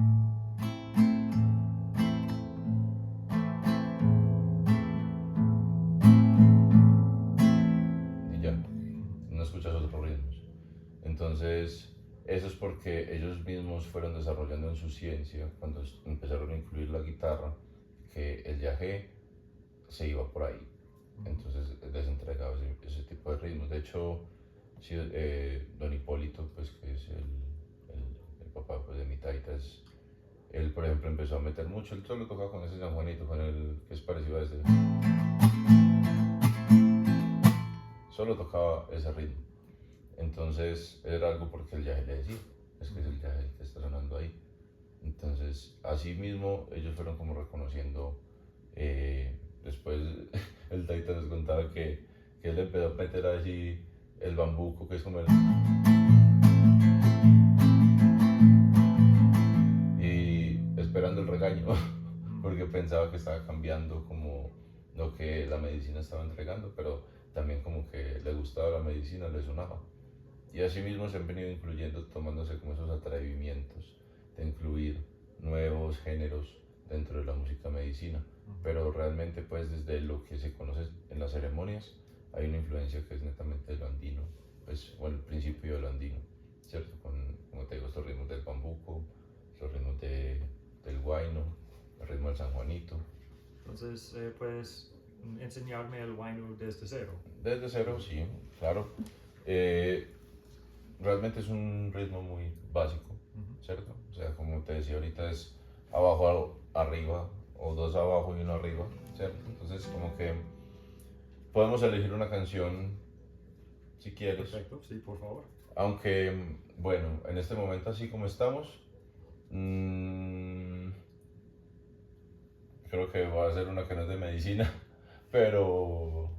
y ya, no escuchas otros ritmos. Entonces, eso es porque ellos mismos fueron desarrollando en su ciencia, cuando empezaron a incluir la guitarra, que el yagé se iba por ahí. Entonces les entregaba ese tipo de ritmos. De hecho, sí, don Hipólito, pues, que es el papá pues, de mi taita, él por ejemplo empezó a meter mucho, él solo tocaba con ese San Juanito, con el que es parecido a este. Solo tocaba ese ritmo. Entonces era algo porque el yagé le decía, es que es el yagé que está sonando ahí. Entonces, así mismo ellos fueron como reconociendo, después el taita les contaba que él empezó a meter así el bambuco, que es como el... y esperando el regaño, porque pensaba que estaba cambiando como lo que la medicina estaba entregando, pero también como que le gustaba la medicina, le sonaba. Y así mismo se han venido incluyendo, tomándose como esos atrevimientos de incluir nuevos géneros dentro de la música medicina, pero realmente pues desde lo que se conoce en las ceremonias hay una influencia que es netamente de lo andino, pues o el principio de lo andino, ¿cierto? Como te digo, estos ritmos del bambuco, los ritmos del huayno, el ritmo del San Juanito. Entonces, ¿puedes enseñarme el huayno desde cero? Desde cero, sí, claro. Realmente es un ritmo muy básico, ¿cierto? O sea, como te decía ahorita, es abajo, arriba, o dos abajo y uno arriba, ¿cierto? Entonces, como que podemos elegir una canción si quieres. Perfecto, sí, por favor. Aunque, bueno, en este momento, así como estamos, creo que va a ser una que no es de medicina, pero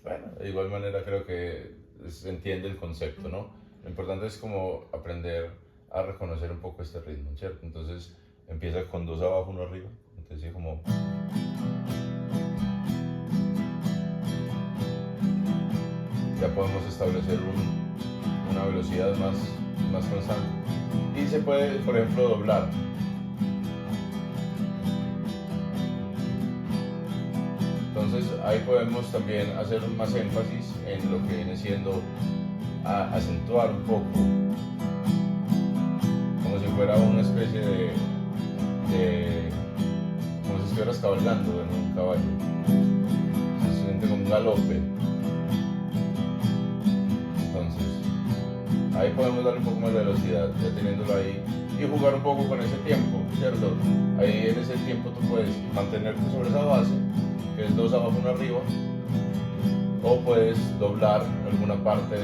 bueno, de igual manera creo que se entiende el concepto, ¿no? Lo importante es como aprender a reconocer un poco este ritmo, ¿cierto? Entonces empieza con dos abajo, uno arriba, entonces como... ya podemos establecer una velocidad más constante. Y se puede, por ejemplo, doblar. Entonces ahí podemos también hacer más énfasis en lo que viene siendo acentuar un poco, como si fuera una especie como si estuvieras cabalgando en un caballo. Se siente como un galope. Entonces ahí podemos darle un poco más de velocidad, ya teniéndolo ahí, y jugar un poco con ese tiempo, ¿cierto? Ahí en ese tiempo tú puedes mantenerte sobre esa base, que es dos abajo, uno arriba, o puedes doblar alguna parte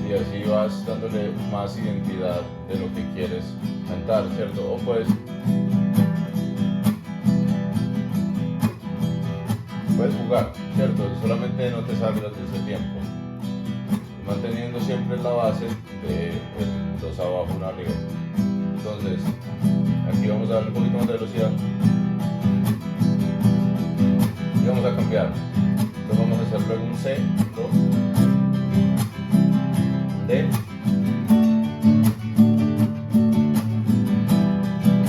y así vas dándole más identidad de lo que quieres cantar, ¿cierto? O puedes jugar, ¿cierto? Solamente no te salgas de ese tiempo. manteniendo siempre la base de dos abajo, una arriba. Entonces, aquí vamos a darle un poquito más de velocidad y vamos a cambiar. Entonces vamos a hacer luego un C, do, un D.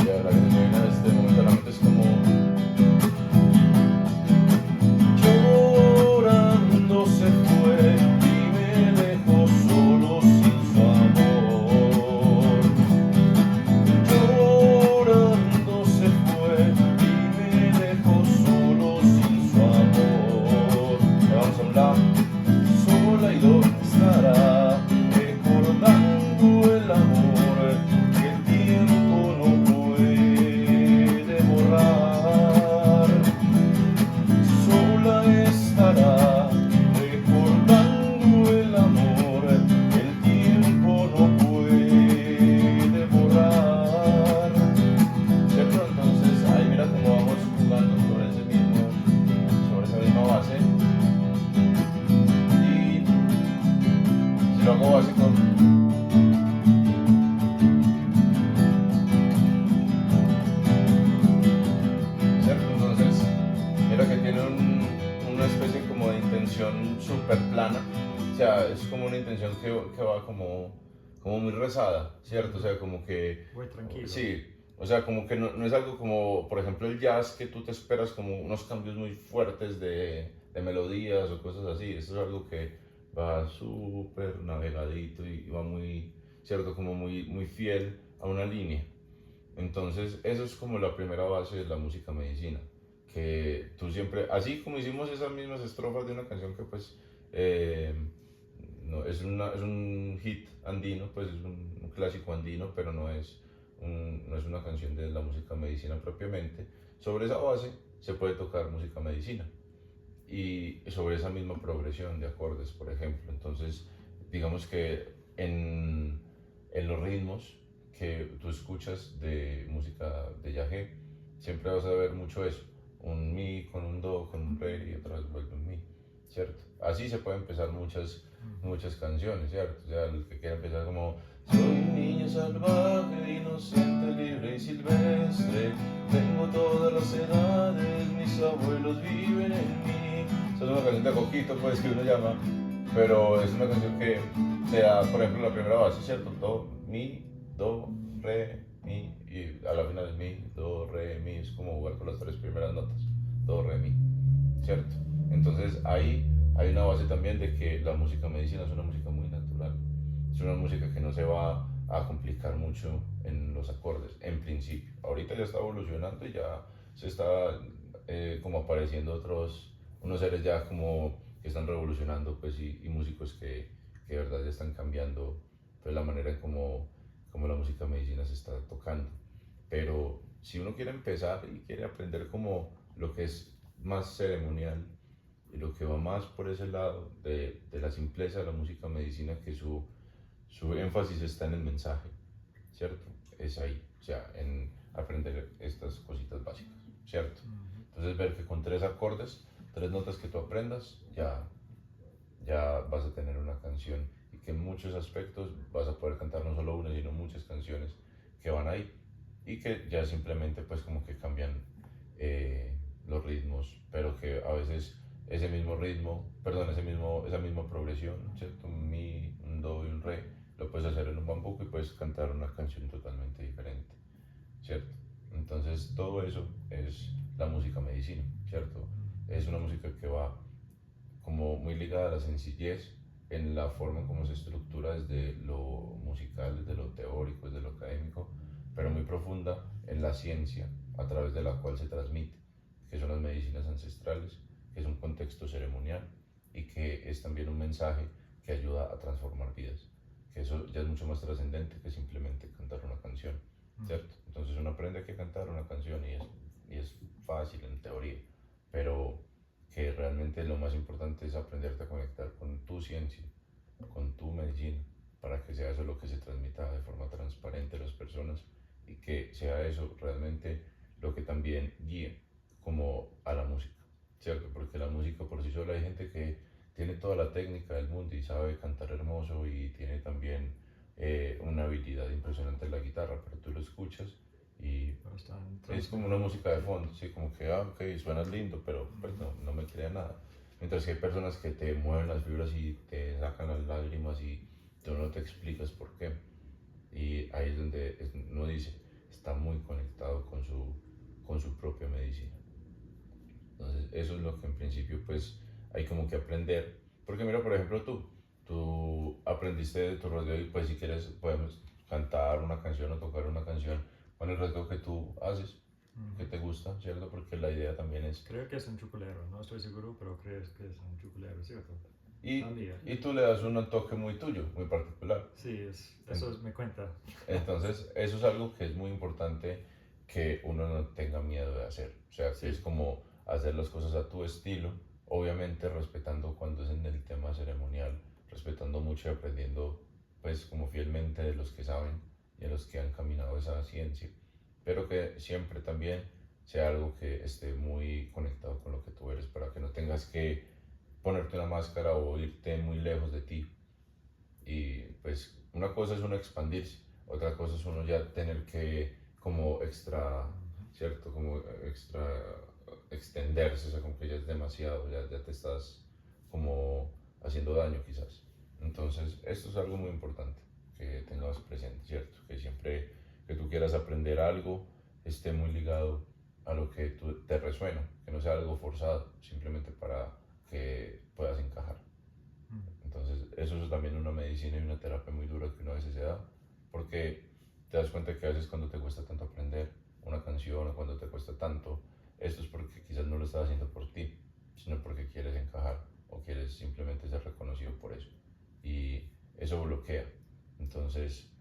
Y ahora que se me viene en este momento a la mente es como llorando se fue y me dejó solo sin su amor. Llorando se fue y me dejó solo sin su amor. Ahora vamos a un la, sola y dónde estará, recordando el amor que el tiempo no puede borrar. Sola estará, recordando el amor que el tiempo no puede borrar. ¿Cierto? Entonces ahí mira cómo vamos jugando sobre esa misma base. Y si lo hago básico, ¿cierto? Entonces mira que tiene una especie como de intención súper plana. O sea, es como una intención que va como muy rezada, ¿cierto? O sea, como que Muy tranquilo. sí, o sea, como que no es algo como, por ejemplo, el jazz, que tú te esperas como unos cambios muy fuertes de melodías o cosas así. Esto es algo que va súper navegadito y va muy, ¿cierto? Como muy fiel a una línea. Entonces, eso es como la primera base de la música medicina. Que tú siempre, así como hicimos esas mismas estrofas de una canción que pues no, es un hit andino, pues es un clásico andino, pero no es una canción de la música medicina propiamente. Sobre esa base se puede tocar música medicina y sobre esa misma progresión de acordes, por ejemplo. Entonces, digamos que en los ritmos que tú escuchas de música de yagé, siempre vas a ver mucho eso, un mi con un do, con un re y otra vez vuelve un mi, ¿cierto? Así se pueden empezar muchas canciones, ¿cierto? O sea, el que quiera empezar como soy un niño salvaje, inocente, libre y silvestre, tengo todas las edades, mis abuelos viven en mí. Esa es una canción de Coquito, pues, que uno llama, pero es una canción que te da, por ejemplo, la primera base, ¿cierto? Do, mi, do, re, mi, y a la final es mi, do, re, mi, es como jugar con las tres primeras notas, do, re, mi, ¿cierto? Entonces ahí hay una base también de que la música medicina es una música muy natural, es una música que no se va a complicar mucho en los acordes, en principio. Ahorita ya está evolucionando y ya se está como apareciendo unos seres ya como que están revolucionando, pues, y músicos que de verdad ya están cambiando pues, la manera en como la música medicina se está tocando. Pero si uno quiere empezar y quiere aprender como lo que es más ceremonial y lo que va más por ese lado de la simpleza de la música medicina, que su énfasis está en el mensaje, ¿cierto? Es ahí, o sea, en aprender estas cositas básicas, ¿cierto? Entonces ver que con 3 acordes, 3 notas que tú aprendas, ya vas a tener una canción y que en muchos aspectos vas a poder cantar no solo una, sino muchas canciones que van ahí y que ya simplemente pues como que cambian los ritmos, pero que a veces ese mismo ritmo, perdón, esa misma progresión, ¿cierto? Un mi, un do y un re, lo puedes hacer en un bambuco y puedes cantar una canción totalmente diferente, ¿cierto? Entonces todo eso es la música medicina, ¿cierto? Es una música que va como muy ligada a la sencillez en la forma en cómo se estructura desde lo musical, desde lo teórico, desde lo académico, pero muy profunda en la ciencia a través de la cual se transmite, que son las medicinas ancestrales, que es un contexto ceremonial y que es también un mensaje que ayuda a transformar vidas, que eso ya es mucho más trascendente que simplemente cantar una canción, ¿cierto? Entonces uno aprende que cantar una canción y es fácil en teoría, pero que realmente lo más importante es aprenderte a conectar con tu ciencia, con tu medicina, para que sea eso lo que se transmita de forma transparente a las personas y que sea eso realmente lo que también guíe como a la música, ¿cierto? Porque la música por sí sola hay gente tiene toda la técnica del mundo y sabe cantar hermoso y tiene también una habilidad impresionante en la guitarra, pero tú lo escuchas y Pero están es como una música de fondo, sí, como que, ok, suena lindo, pero pues no me crea nada. Mientras que hay personas que te mueven las fibras y te sacan las lágrimas y tú no te explicas por qué. Y ahí es donde uno dice, está muy conectado con su propia medicina. Entonces, eso es lo que en principio pues hay como que aprender. Porque mira, por ejemplo, tú aprendiste de tu rasgueo y pues si quieres podemos cantar una canción o tocar una canción con el rasgueo que tú haces, que te gusta, ¿cierto? Porque la idea también es... Creo que es un chuculero, no estoy seguro, pero creo que es un chuculero, ¿cierto? Y tú le das un toque muy tuyo, muy particular. Sí, eso me cuenta. Entonces, eso es algo que es muy importante que uno no tenga miedo de hacer. O sea, que es como hacer las cosas a tu estilo, obviamente respetando cuando es en el tema ceremonial, respetando mucho y aprendiendo pues como fielmente de los que saben y de los que han caminado esa ciencia, pero que siempre también sea algo que esté muy conectado con lo que tú eres para que no tengas que ponerte una máscara o irte muy lejos de ti. Y pues una cosa es uno expandirse, otra cosa es uno ya tener que como extra, ¿cierto? Como extra extenderse, o sea, como que ya es demasiado, ya te estás como haciendo daño quizás. Entonces, esto es algo muy importante que tengas presente, ¿cierto? Que siempre que tú quieras aprender algo, esté muy ligado a lo que te resuena, que no sea algo forzado, simplemente para que puedas encajar. Entonces, eso es también una medicina y una terapia muy dura que uno a veces se da, porque te das cuenta que a veces cuando te cuesta tanto aprender una canción o cuando te cuesta tanto, esto es porque quizás no lo estás haciendo por ti, sino porque quieres encajar o quieres simplemente ser reconocido por eso. Y eso bloquea. Entonces,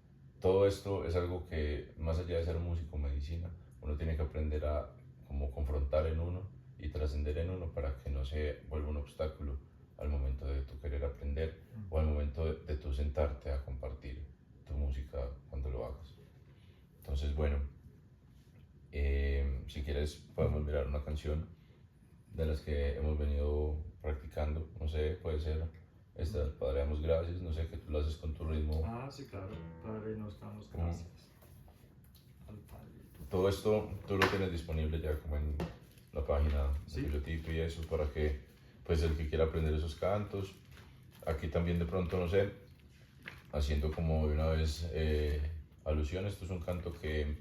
todo esto es algo que, más allá de ser músico o medicina, uno tiene que aprender a como confrontar en uno y trascender en uno para que no se vuelva un obstáculo al momento de tu querer aprender o al momento de tu sentarte a compartir tu música cuando lo hagas. Entonces, bueno, si quieres podemos mirar una canción de las que hemos venido practicando, no sé, puede ser esta, Padre damos gracias, no sé, que tú lo haces con tu ritmo. Sí, claro, Padre nos damos gracias al Padre. Todo esto tú lo tienes disponible ya como en la página de Bibliotipo y eso, para que pues el que quiera aprender esos cantos, aquí también de pronto, no sé, haciendo como de una vez alusión, esto es un canto que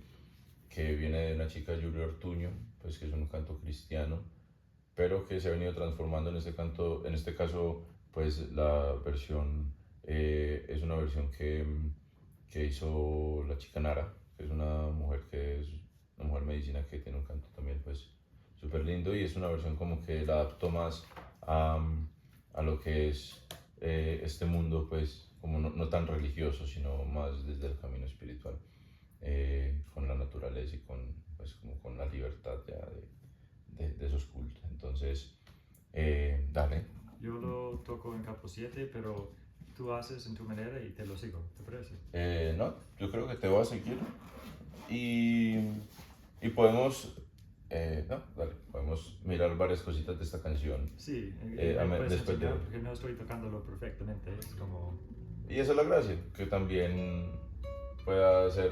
viene de una chica, Julia Ortuño, pues que es un canto cristiano, pero que se ha venido transformando en este canto, en este caso, pues la versión es una versión que hizo la chica Nara, que es una mujer medicina que tiene un canto también pues súper lindo y es una versión como que la adaptó más a lo que es este mundo pues como no tan religioso, sino más desde el camino espiritual, con la naturaleza y pues, como con la libertad ya de esos cultos. Entonces, dale. Yo lo toco en capo 7, pero tú haces en tu manera y te lo sigo, ¿te parece? No, yo creo que te voy a seguir y podemos, no, dale, podemos mirar varias cositas de esta canción. Sí, después porque no estoy tocándolo perfectamente, es como... Y esa es la gracia, que también pueda ser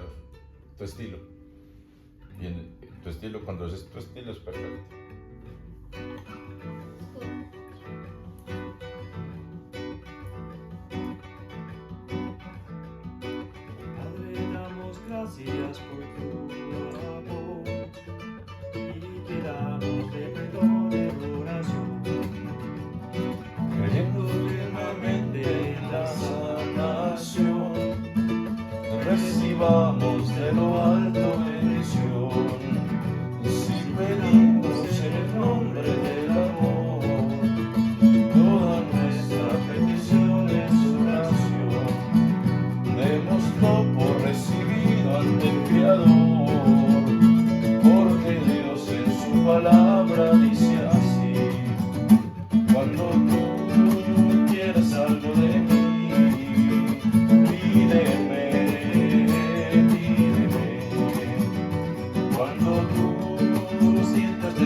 tu estilo. Y tu estilo, cuando es tu estilo, es perfecto. Padre, damos gracias por tu amor y te damos de perdón en oración, Creyendo firmemente en la sanación, recibamos de lo alto bendición. Si pedimos en el nombre del amor, toda nuestra petición es oración. Démoslo por recibido ante el Creador, porque Dios en su palabra dice así: cuando tú quieras algo de mí, pídeme. Cuando tú sientas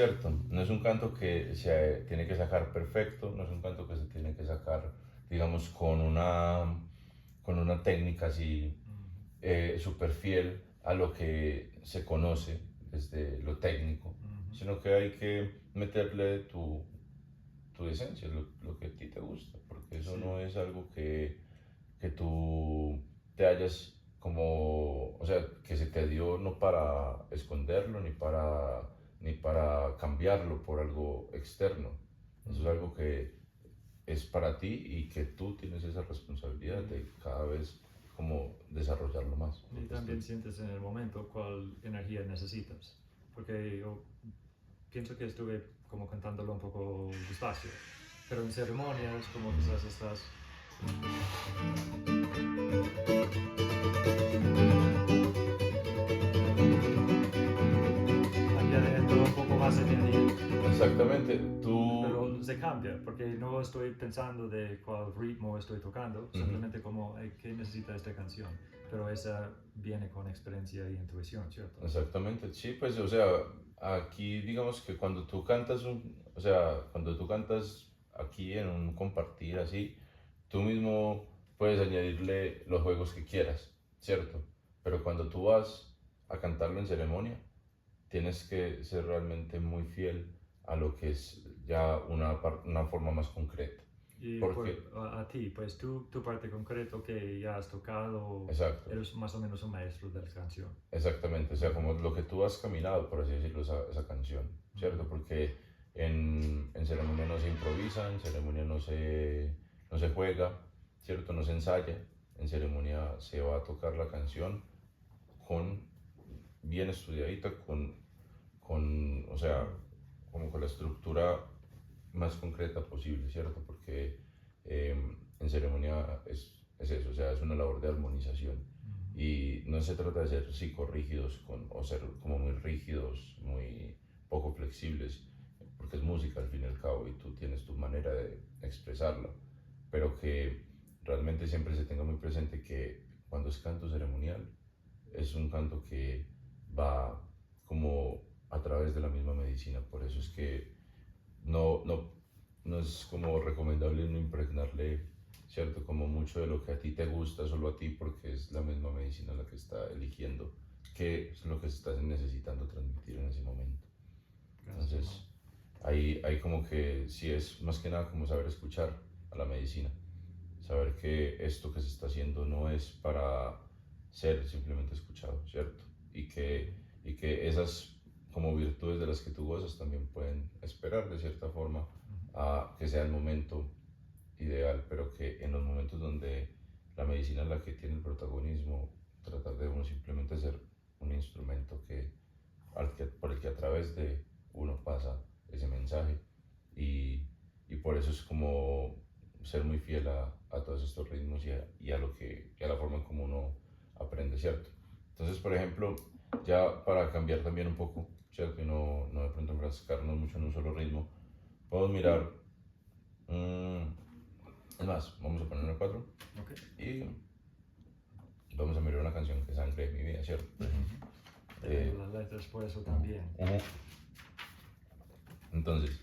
¿cierto? No es un canto que se tiene que sacar perfecto, no es un canto que se tiene que sacar, digamos, con una técnica así súper fiel a lo que se conoce desde lo técnico, sino que hay que meterle tu esencia, lo que a ti te gusta, porque eso Sí. no es algo que tú te hayas como, o sea, que se te dio no para esconderlo ni para cambiarlo por algo externo. Eso es algo que es para ti y que tú tienes esa responsabilidad de cada vez como desarrollarlo más. Y también sientes en el momento cuál energía necesitas. Porque yo pienso que estuve como cantándolo un poco despacio. Pero en ceremonias como quizás estás... añadiendo un poco más de energía. Exactamente, tú... Pero se cambia, porque no estoy pensando de cuál ritmo estoy tocando, simplemente como qué necesita esta canción. Pero esa viene con experiencia y intuición, ¿cierto? Exactamente, sí, pues, o sea, aquí digamos que cuando tú cantas, o sea, cuando tú cantas aquí en un compartir así, tú mismo puedes añadirle los juegos que quieras, ¿cierto? Pero cuando tú vas a cantarlo en ceremonia, tienes que ser realmente muy fiel a lo que es ya una forma más concreta. Y Porque, a ti, pues tu parte concreto que ya has tocado, exacto, eres más o menos un maestro de la canción. exactamente, o sea, como lo que tú has caminado, por así decirlo, esa canción, ¿cierto? Porque en ceremonia no se improvisa, en ceremonia no se juega, ¿cierto? No se ensaya, en ceremonia se va a tocar la canción con bien estudiadita, o sea, como con la estructura más concreta posible, ¿cierto? Porque en ceremonia es eso, o sea, es una labor de armonización. Y no se trata de ser psicorrígidos o ser como muy rígidos, muy poco flexibles, porque es música al fin y al cabo y tú tienes tu manera de expresarla, pero que realmente siempre se tenga muy presente que cuando es canto ceremonial es un canto que va como a través de la misma medicina, por eso es que no, no, no es como recomendable no impregnarle, ¿cierto? Como mucho de lo que a ti te gusta solo a ti porque es la misma medicina la que está eligiendo, qué es lo que estás necesitando transmitir en ese momento. Entonces, hay como que sí es más que nada como saber escuchar a la medicina, saber que esto que se está haciendo no es para ser simplemente escuchado, ¿cierto? Y que esas como virtudes de las que tú gozas también pueden esperar de cierta forma a que sea el momento ideal, pero que en los momentos donde la medicina es la que tiene el protagonismo, tratar de uno simplemente ser un instrumento por el que a través de uno pasa ese mensaje y por eso es como ser muy fiel a todos estos ritmos y a la forma en como uno aprende, ¿cierto? Entonces, por ejemplo, ya para cambiar también un poco, ¿cierto? Y no de pronto enfrascarnos mucho en un solo ritmo, podemos mirar, es más, vamos a poner el 4 y vamos a mirar una canción que es Sangre de mi vida, ¿cierto? Las letras por eso también. Entonces,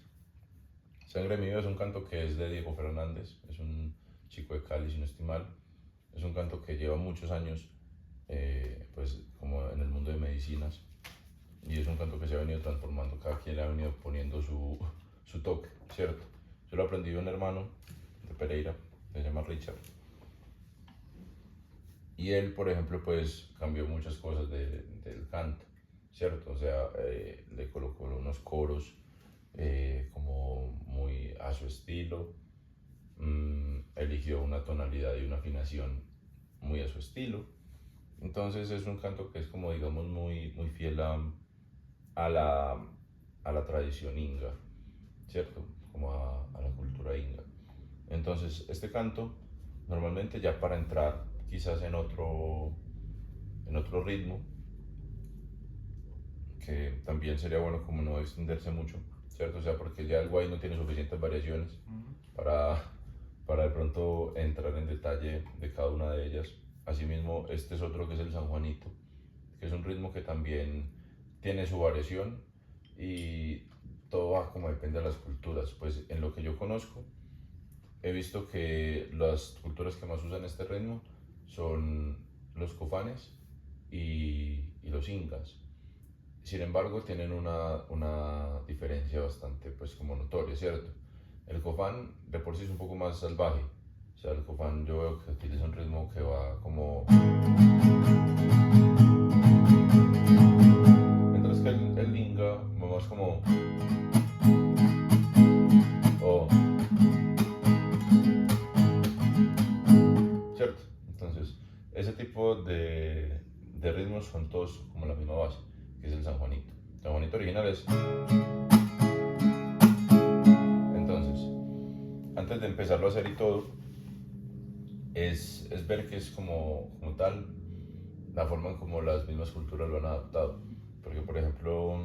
Sangre de mi vida es un canto que es de Diego Fernández, es un chico de Cali, si no estoy mal. Es un canto que lleva muchos años, pues, como en el mundo de medicinas. Y es un canto que se ha venido transformando, cada quien le ha venido poniendo su toque, ¿cierto? Yo lo aprendí de un hermano de Pereira, que se llama Richard. Y él, por ejemplo, pues cambió muchas cosas del canto, ¿cierto? O sea, le colocó unos coros como muy a su estilo, eligió una tonalidad y una afinación muy a su estilo. Entonces es un canto que es como digamos muy fiel a la tradición inga, ¿cierto? Como a la cultura inga. Entonces este canto normalmente ya para entrar quizás en otro ritmo, que también sería bueno como no extenderse mucho, ¿cierto? O sea, porque ya el guay no tiene suficientes variaciones para, para de pronto entrar en detalle de cada una de ellas. Asimismo, este es otro que es el San Juanito, que es un ritmo que también tiene su variación y todo va como depende de las culturas. Pues en lo que yo conozco, he visto que las culturas que más usan este ritmo son los cofanes y los incas. Sin embargo, tienen una diferencia bastante, pues, como notoria, ¿cierto? El cofán de por sí es un poco más salvaje. O sea, el cofán yo veo que utiliza un ritmo que va como... Mientras que el inga va más como... O... ¿Cierto? Entonces, ese tipo de ritmos son todos como la misma base, que es el San Juanito. El San Juanito original es... Entonces, antes de empezarlo a hacer y todo, es ver que es como tal la forma en como las mismas culturas lo han adaptado. Porque, por ejemplo,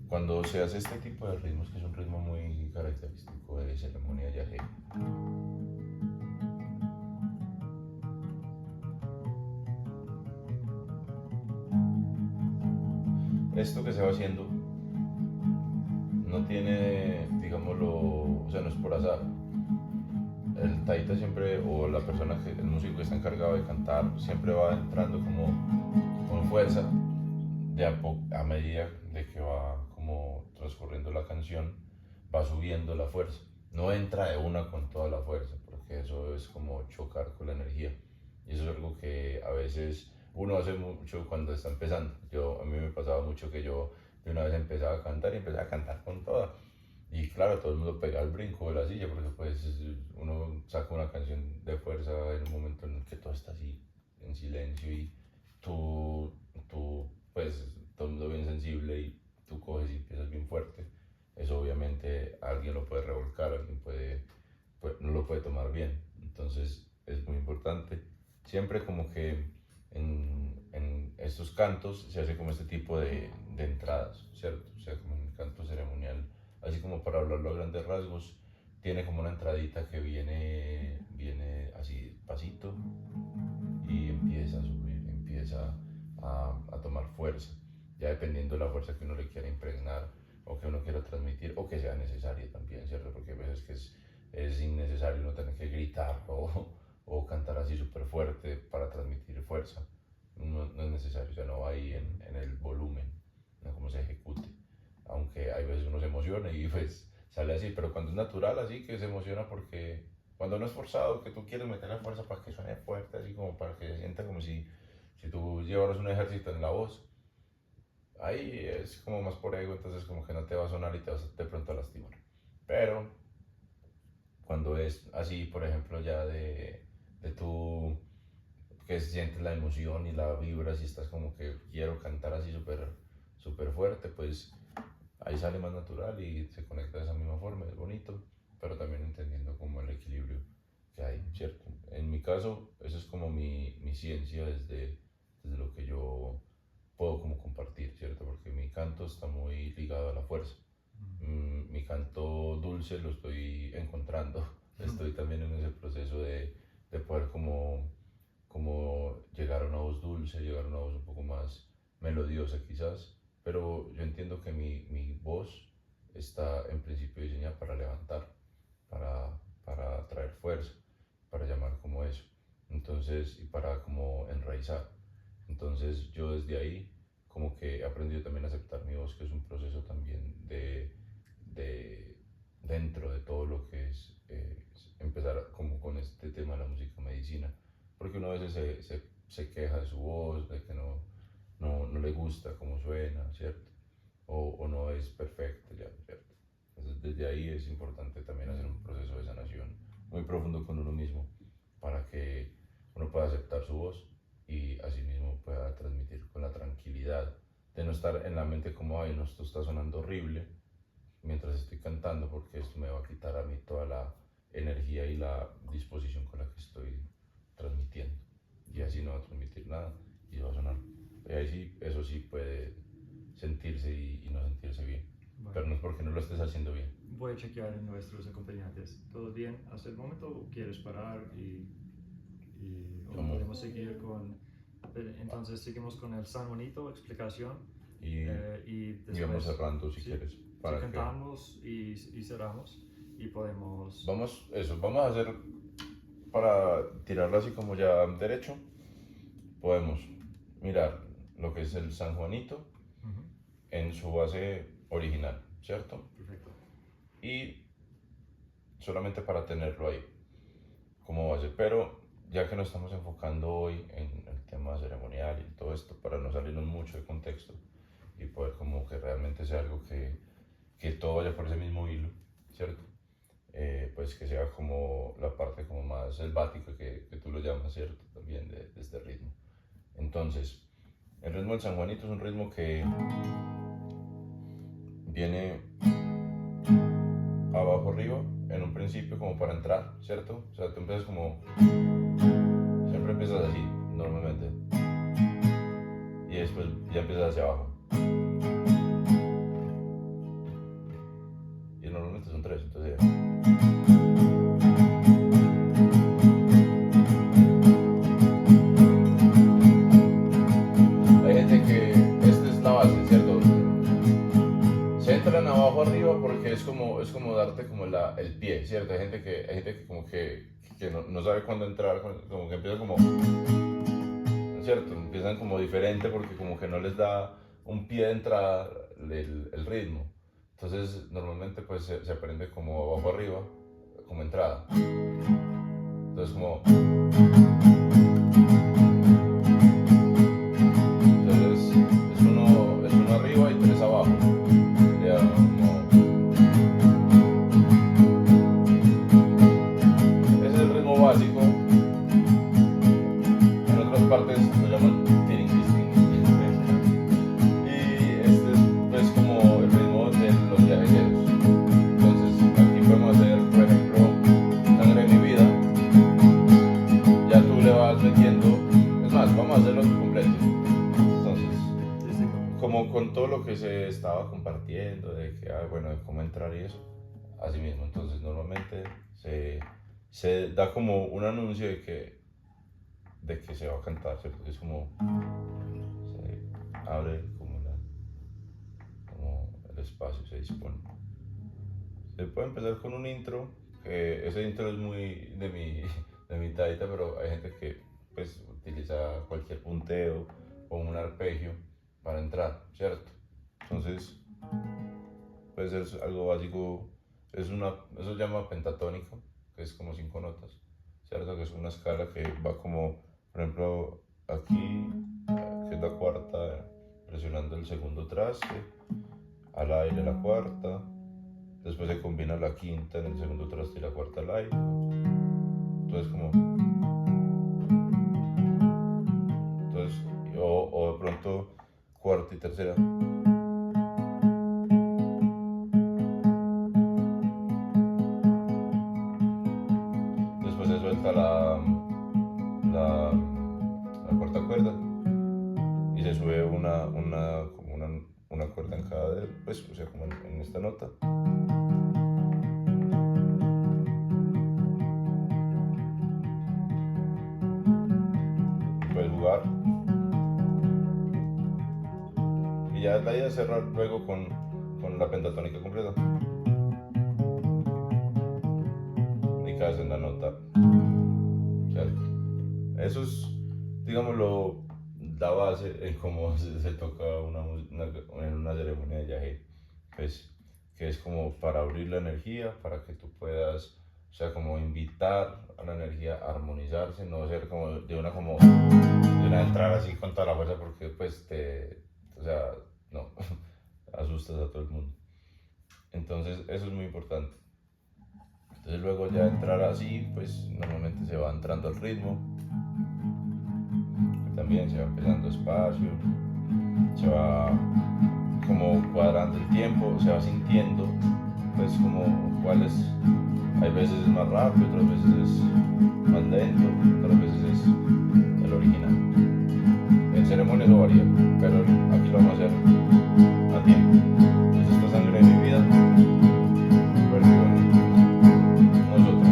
cuando se hace este tipo de ritmos, que es un ritmo muy característico de ceremonia yagé, esto que se va haciendo no tiene, digámoslo, o sea, no es por azar. El taita siempre, o la persona, el músico que está encargado de cantar, siempre va entrando como con fuerza a medida de que va como transcurriendo la canción, va subiendo la fuerza. No entra de una con toda la fuerza, porque eso es como chocar con la energía. Y eso es algo que a veces uno hace mucho cuando está empezando. A mí me pasaba mucho que yo de una vez empezaba a cantar y empezaba a cantar con toda. Y claro, todo el mundo pega el brinco de la silla porque pues uno saca una canción de fuerza en un momento en el que todo está así en silencio y tú pues todo el mundo bien sensible y tú coges y empiezas bien fuerte. Eso obviamente alguien lo puede revolcar, alguien no lo puede tomar bien. Entonces es muy importante. Siempre como que en estos cantos se hace como este tipo de entradas, ¿cierto? O sea, como en el canto ceremonial, así como para hablarlo a grandes rasgos, tiene como una entradita que viene así pasito y empieza a subir, empieza a tomar fuerza, ya dependiendo de la fuerza que uno le quiera impregnar o que uno quiera transmitir o que sea necesaria también, ¿cierto? Porque a veces que es innecesario uno tener que gritar o cantar así súper fuerte para transmitir fuerza. No es necesario, o sea, no va ahí en el volumen, no cómo se ejecute. Aunque hay veces uno se emociona y pues sale así, pero cuando es natural así que se emociona porque cuando no es forzado, que tú quieres meter la fuerza para que suene fuerte, así como para que se sienta como si tú llevaras un ejército en la voz, ahí es como más por ego, entonces como que no te va a sonar y te vas de pronto a lastimar. Pero cuando es así, por ejemplo, ya de tu que sientes la emoción y la vibras y estás como que quiero cantar así súper fuerte, pues ahí sale más natural y se conecta de esa misma forma, es bonito, pero también entendiendo como el equilibrio que hay, ¿cierto? En mi caso, eso es como mi ciencia desde lo que yo puedo como compartir, ¿cierto? Porque mi canto está muy ligado a la fuerza. Mi canto dulce lo estoy encontrando, estoy también en ese proceso de poder como llegar a una voz dulce, llegar a una voz un poco más melodiosa quizás, pero yo entiendo que mi voz está en principio diseñada para levantar, para traer fuerza, para llamar como eso, entonces, y para como enraizar. Entonces yo desde ahí como que he aprendido también a aceptar mi voz, que es un proceso también de dentro de todo lo que es empezar como con este tema de la música medicina, porque uno a veces se queja de su voz, de que no le gusta cómo suena, ¿cierto? O no es perfecto ya, ¿cierto? Entonces desde ahí es importante también hacer un proceso de sanación muy profundo con uno mismo para que uno pueda aceptar su voz y asimismo pueda transmitir con la tranquilidad de no estar en la mente como, ay, no, esto está sonando horrible mientras estoy cantando porque esto me va a quitar a mí toda la energía y la disposición con la que estoy transmitiendo. Y así no va a transmitir nada y va a sonar. Y ahí sí, eso sí puede sentirse y no sentirse bien. Bueno, pero no es porque no lo estés haciendo bien. voy a chequear en nuestros acompañantes. ¿Todo bien hasta el momento o quieres parar o podemos seguir con... Entonces seguimos con el San Juanito, explicación. Y después vamos cerrando si sí, quieres. sí, Para que... cantamos y cerramos y podemos... Vamos a hacer, para tirarlo así como ya derecho, podemos mirar lo que es el San Juanito Ujú, en su base original, ¿cierto? perfecto. Y solamente para tenerlo ahí como base, pero ya que nos estamos enfocando hoy en el tema ceremonial y todo esto, para no salirnos mucho de contexto y poder como que realmente sea algo que todo vaya por ese mismo hilo, ¿cierto? Pues que sea como la parte como más selvática que tú lo llamas, ¿cierto? También de este ritmo. Entonces, el ritmo del San Juanito es un ritmo que viene abajo arriba en un principio como para entrar, ¿cierto? O sea, tú empiezas como... Siempre empiezas así, normalmente. Y después ya empiezas hacia abajo. Y normalmente son 3, entonces... Hay gente que esta es la base, ¿cierto? Se entran abajo arriba porque es como darte como el pie, ¿cierto? Hay gente que como que no sabe cuándo entrar, como que empieza como, ¿cierto? Empiezan como diferente porque como que no les da un pie de entrada el ritmo. Entonces normalmente pues se aprende como abajo arriba, como entrada. Entonces como... Entonces es uno arriba y 3 abajo. Sería como... Ese es el ritmo básico. En otras partes lo llaman tiringisting. Y este es pues como el ritmo de los viajeros. Entonces aquí podemos hacer, por ejemplo, Sangre de mi vida. Ya tú le vas metiendo. Es más, vamos a hacerlo completo. Entonces, Sí, sí, como con todo lo que se estaba compartiendo, de que, bueno, de cómo entrar y eso, así mismo. Entonces, normalmente se da como un anuncio de que se va a cantar, ¿cierto? Es como, se abre como el espacio, se dispone. Se puede empezar con un intro, que ese intro es muy de mi taita, pero hay gente que pues utiliza cualquier punteo o un arpegio para entrar, ¿cierto? Entonces, pues es algo básico, eso se llama pentatónico, que es como 5 notas, ¿cierto? Que es una escala que va como, por ejemplo, aquí, que es la cuarta, presionando el segundo traste, al aire la cuarta, después se combina la quinta en el segundo traste y la cuarta al aire. Entonces o de pronto cuarta y tercera. Después se suelta la cuarta cuerda y se sube una cuerda en cada dedo, pues, o sea, como en esta nota. Puedes jugar. Y ya la idea es cerrar luego con la pentatónica completa. Y caes en la nota. ¿Cierto? Eso es, digámoslo, la base en cómo se toca en una ceremonia de yagé. Pues, que es como para abrir la energía, para que tú puedas, o sea, como invitar a la energía a armonizarse, no ser como de una entrada así con toda la fuerza, porque pues o sea, no, asustas a todo el mundo. Entonces eso es muy importante. Entonces luego ya entrar así, pues normalmente se va entrando al ritmo. También se va empezando despacio, se va como cuadrando el tiempo, se va sintiendo, pues como hay veces es más rápido, otras veces es más lento, otras veces es el original. En ceremonia eso varía, pero aquí lo vamos a hacer a tiempo. Entonces esta Sangre de mi vida, versión nosotros.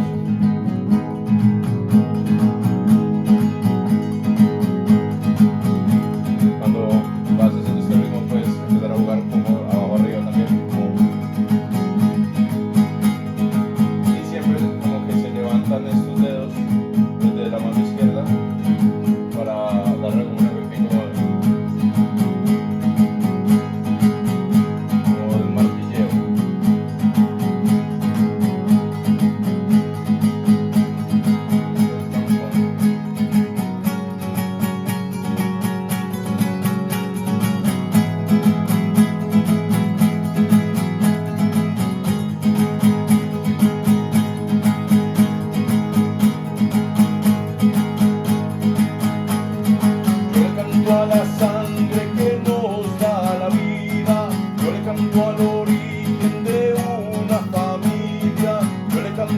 Cuando vas haciendo este ritmo, pues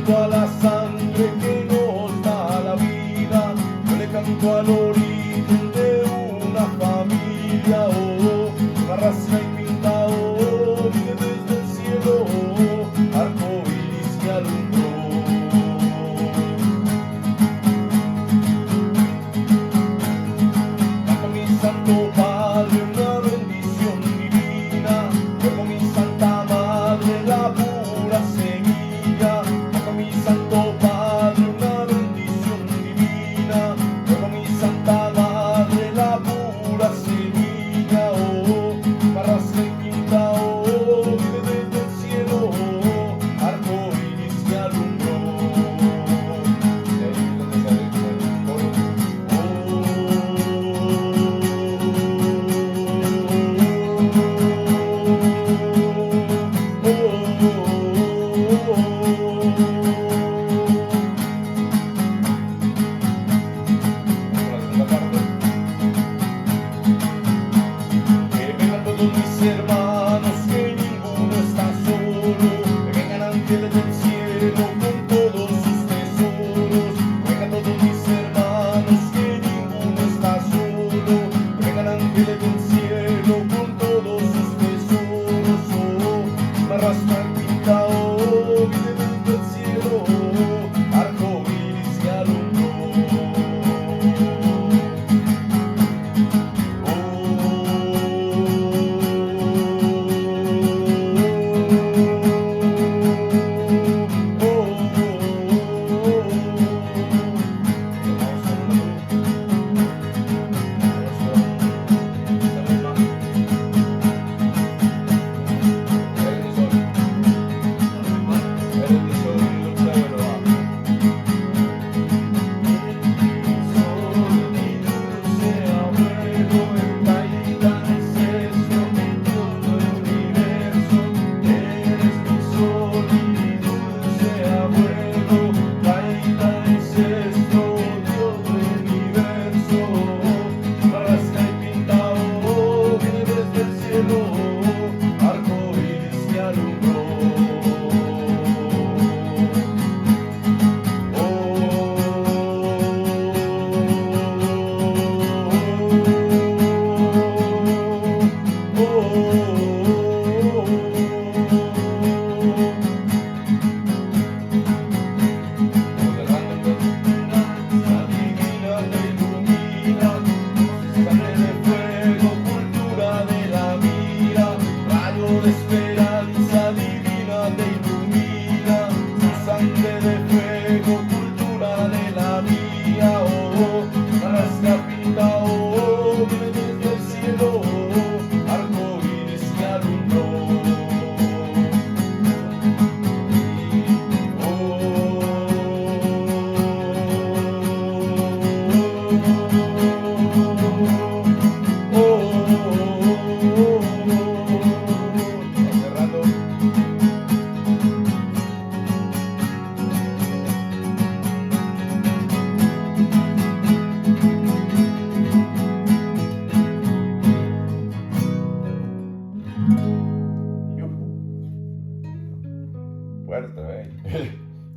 canto a la sangre que nos da la vida, yo le canto al origen de una familia, una raza infinita, viene desde el cielo, arco iris que alumbró. Bajo mi santo padre una bendición divina, luego mi santa madre la pura semilla. Bajo mi santo padre una bendición divina, luego mi santa madre la pura semilla. La raza infinita, viene desde el cielo, arco iris que alumbró. De ahí es donde sale el coro. Que vengan todos mis hermanos, que ninguno está solo. Que vengan ángeles del cielo con todos sus tesoros. Que vengan todos mis hermanos, que ninguno está solo. Que vengan ángeles del cielo con todos sus tesoros. Una raza infinita, viene desde el cielo, arco iris que alumbró.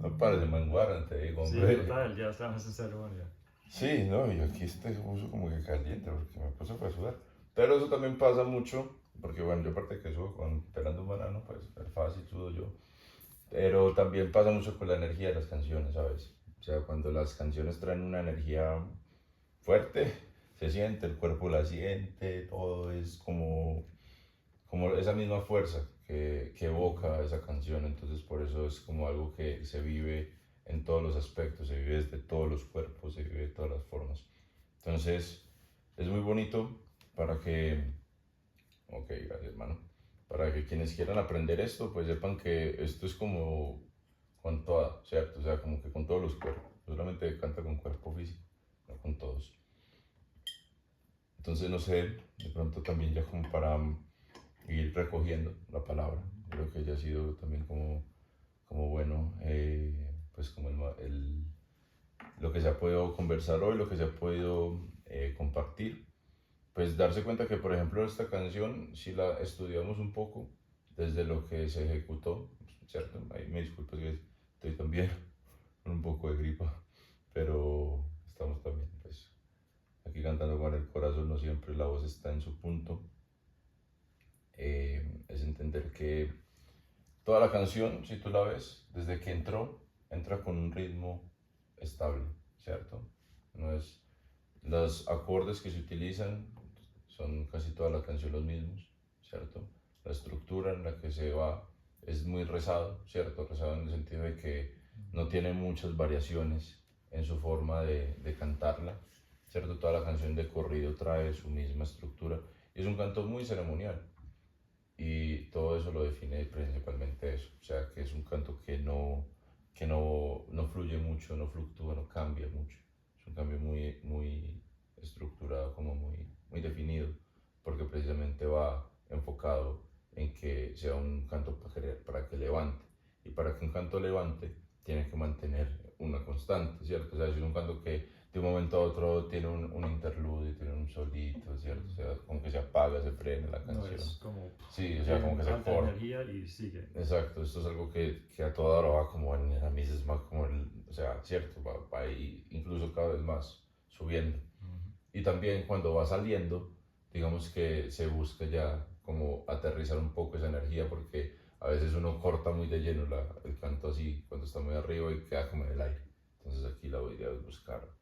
No pares de manguar, te digo, Sí, hombre. total, ya estamos en ceremonia. Sí, no, y aquí se puso como que caliente porque me puse a sudar. Pero eso también pasa mucho, porque bueno, yo aparte que subo con pelando un banano, pues es fácil, sudo yo. Pero también pasa mucho con la energía de las canciones, ¿sabes? O sea, cuando las canciones traen una energía fuerte, se siente, el cuerpo la siente, todo es como esa misma fuerza que evoca esa canción. Entonces por eso es como algo que se vive en todos los aspectos, se vive desde todos los cuerpos, se vive de todas las formas. Entonces es muy bonito para que, ok, gracias hermano, para que quienes quieran aprender esto, pues sepan que esto es como con toda, ¿cierto? O sea, como que con todos los cuerpos, no solamente canta con cuerpo físico, no con todos. Entonces no sé, de pronto también ya como para ir recogiendo la palabra, creo que ya ha sido también como bueno, pues como lo que se ha podido conversar hoy, lo que se ha podido compartir, pues darse cuenta que por ejemplo esta canción, si la estudiamos un poco desde lo que se ejecutó, ¿cierto? Ahí me disculpo que estoy tan bien, con un poco de gripa, pero estamos también, pues, aquí cantando con el corazón, no siempre la voz está en su punto. Es entender que toda la canción, si tú la ves, desde que entra con un ritmo estable, ¿cierto? No es, los acordes que se utilizan son casi toda la canción los mismos, ¿cierto? La estructura en la que se va es muy rezado, ¿cierto? Rezado en el sentido de que no tiene muchas variaciones en su forma de cantarla, ¿cierto? Toda la canción de corrido trae su misma estructura y es un canto muy ceremonial y todo eso lo define principalmente eso, o sea, que es un canto que no fluye mucho, no fluctúa, no cambia mucho, es un cambio muy estructurado, como muy definido, porque precisamente va enfocado en que sea un canto para que levante, y para que un canto levante tiene que mantener una constante, ¿cierto? O sea, si es un canto que de un momento a otro tiene un interludio, tiene un solito, ¿cierto? O sea, como que se apaga, se frena la No canción. es como Sí, o sea, como que se tanta corta. energía y sigue. Exacto, esto es algo que a toda hora va como en la misma, como o sea, cierto, va ahí incluso cada vez más subiendo. Y también cuando va saliendo, digamos que se busca ya como aterrizar un poco esa energía porque a veces uno corta muy de lleno el canto así cuando está muy arriba y queda como en el aire. Entonces aquí la idea es buscar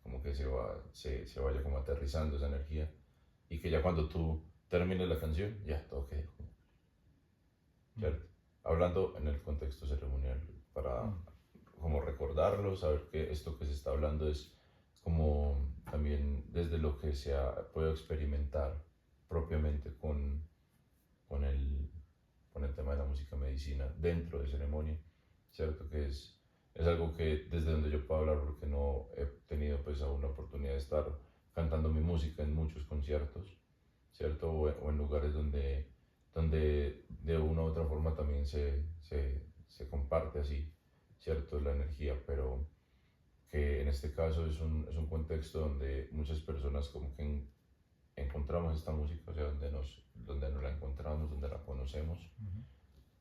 como que se vaya como aterrizando esa energía y que ya cuando tú termines la canción, ya todo quede como, ¿cierto? Hablando en el contexto ceremonial, para como recordarlo, saber que esto que se está hablando es como también desde lo que se ha podido experimentar propiamente con, el, con el tema de la música medicina dentro de ceremonia, ¿cierto? Que es algo que desde donde yo puedo hablar porque no he tenido pues aún la oportunidad de estar cantando mi música en muchos conciertos, ¿cierto? O en lugares donde de una u otra forma también se comparte así, ¿cierto? La energía, pero que en este caso es un contexto donde muchas personas como que encontramos esta música, o sea, donde nos la encontramos, donde la conocemos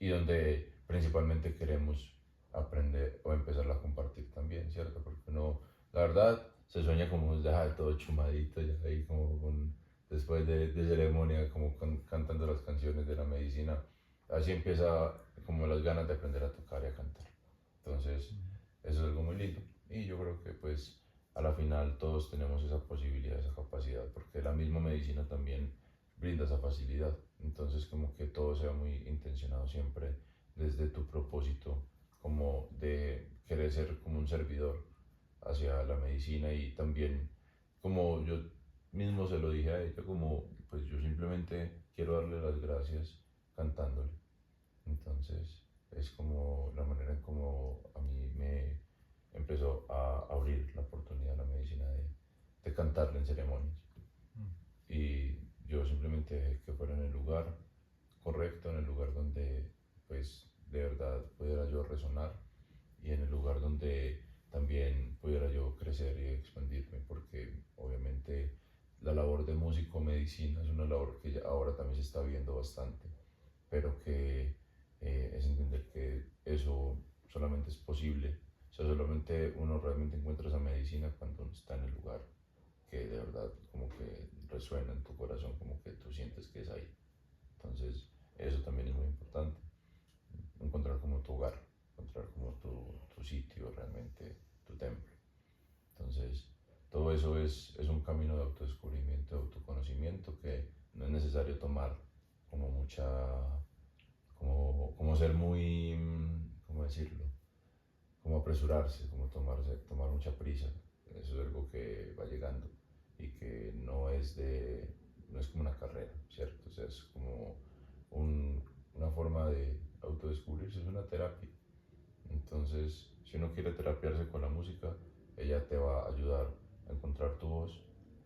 y donde principalmente queremos aprender o empezarla a compartir también, ¿cierto? Porque uno, la verdad, se sueña como ya todo chumadito, ya ahí como después de ceremonia, como cantando las canciones de la medicina. Así empieza como las ganas de aprender a tocar y a cantar. Entonces, eso es algo muy lindo. Y yo creo que pues a la final todos tenemos esa posibilidad, esa capacidad, porque la misma medicina también brinda esa facilidad. Entonces, como que todo sea muy intencionado siempre desde tu propósito, como de querer ser como un servidor hacia la medicina y también como yo mismo se lo dije a ella, como pues yo simplemente quiero darle las gracias cantándole. Entonces es como la manera en como a mí me empezó a abrir la oportunidad a la medicina de cantarle en ceremonias. Y yo simplemente dejé que fuera en el lugar correcto, en el lugar donde pues de verdad pudiera yo resonar y en el lugar donde también pudiera yo crecer y expandirme, porque obviamente la labor de músico medicina es una labor que ahora también se está viendo bastante, pero que es entender que eso solamente es posible, o sea, solamente uno realmente encuentra esa medicina cuando uno está en el lugar que de verdad como que resuena en tu corazón, como que tú sientes que es ahí. Entonces, eso también es muy importante, encontrar como tu hogar, encontrar como tu sitio realmente, tu templo. Entonces, todo eso es un camino de autodescubrimiento, de autoconocimiento que no es necesario tomar como mucha, como ser muy, ¿cómo decirlo? Como apresurarse, como tomar mucha prisa. Eso es algo que va llegando y que no es como una carrera, ¿cierto? O sea, es como una forma de autodescubrirse, es una terapia. Entonces, si uno quiere terapiarse con la música, ella te va a ayudar a encontrar tu voz,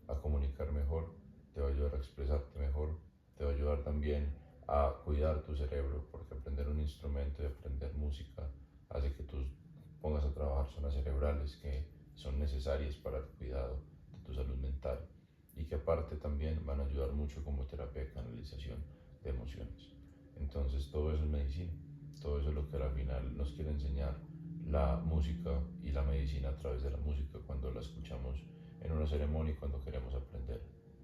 a comunicar mejor, te va a ayudar a expresarte mejor, te va a ayudar también a cuidar tu cerebro, porque aprender un instrumento y aprender música hace que tú pongas a trabajar zonas cerebrales que son necesarias para el cuidado de tu salud mental y que aparte también van a ayudar mucho como terapia de canalización de emociones. Entonces todo eso es medicina, todo eso es lo que al final nos quiere enseñar la música y la medicina a través de la música, cuando la escuchamos en una ceremonia y cuando queremos aprender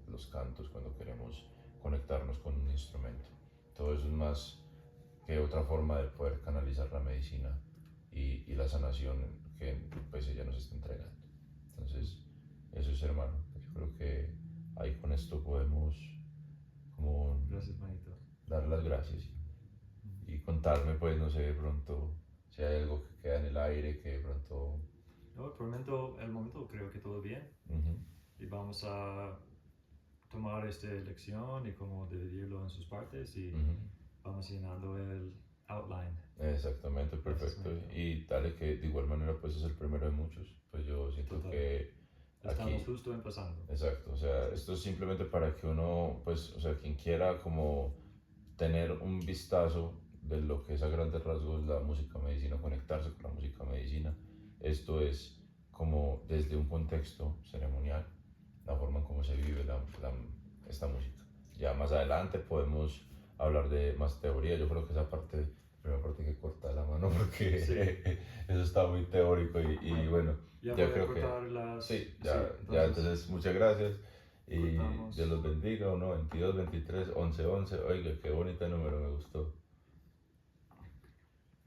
los cantos, cuando queremos conectarnos con un instrumento. Todo eso es más que otra forma de poder canalizar la medicina y la sanación que pues ella nos está entregando. Entonces, eso es, hermano. Yo creo que ahí con esto podemos como Gracias, manito. dar las gracias y contarme, pues, no sé, de pronto si hay algo que queda en el aire, que de pronto... No, el momento creo que todo bien. Y vamos a tomar esta lección y cómo dividirlo en sus partes y vamos llenando el outline. Exactamente, perfecto. Y dale que de igual manera pues es el primero de muchos. Pues yo siento Total. que Estamos aquí... justo empezando. Exacto, o sea, esto es simplemente para que uno, pues, o sea, quien quiera como tener un vistazo de lo que es a grandes rasgos la música medicina, conectarse con la música medicina. Esto es como desde un contexto ceremonial, la forma en cómo se vive esta música. Ya más adelante podemos hablar de más teoría. Yo creo que esa parte, la primera parte que corta la mano porque Sí. eso está muy teórico y bueno, Ya ya voy a creo que... cortar las... Sí, entonces muchas gracias y cortamos. Dios los bendiga, 1, 22, 23, 11, 11. Oiga, qué bonito número, me gustó.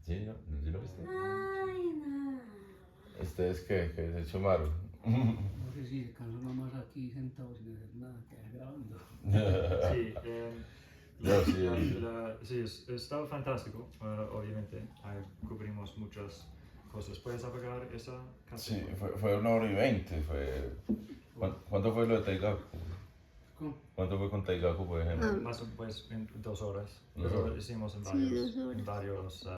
¿Sí? ¿No? ¿Sí lo viste? Ay, no. Este es que se chumaron. No sé si se cansó nomás aquí sentado sin hacer nada, que grabando. Sí, No, sí, sí, estaba fantástico, obviamente. Ahí cubrimos muchas cosas. ¿Puedes apagar esa casa? Sí, fue 1 hora y 20. ¿Cuánto fue lo de Taigaku? ¿Cómo? ¿Cuánto fue con Taigaku, por ejemplo? Más o menos en 2 horas. 2 horas. Lo hicimos en Sí, 2 varios, horas. en varios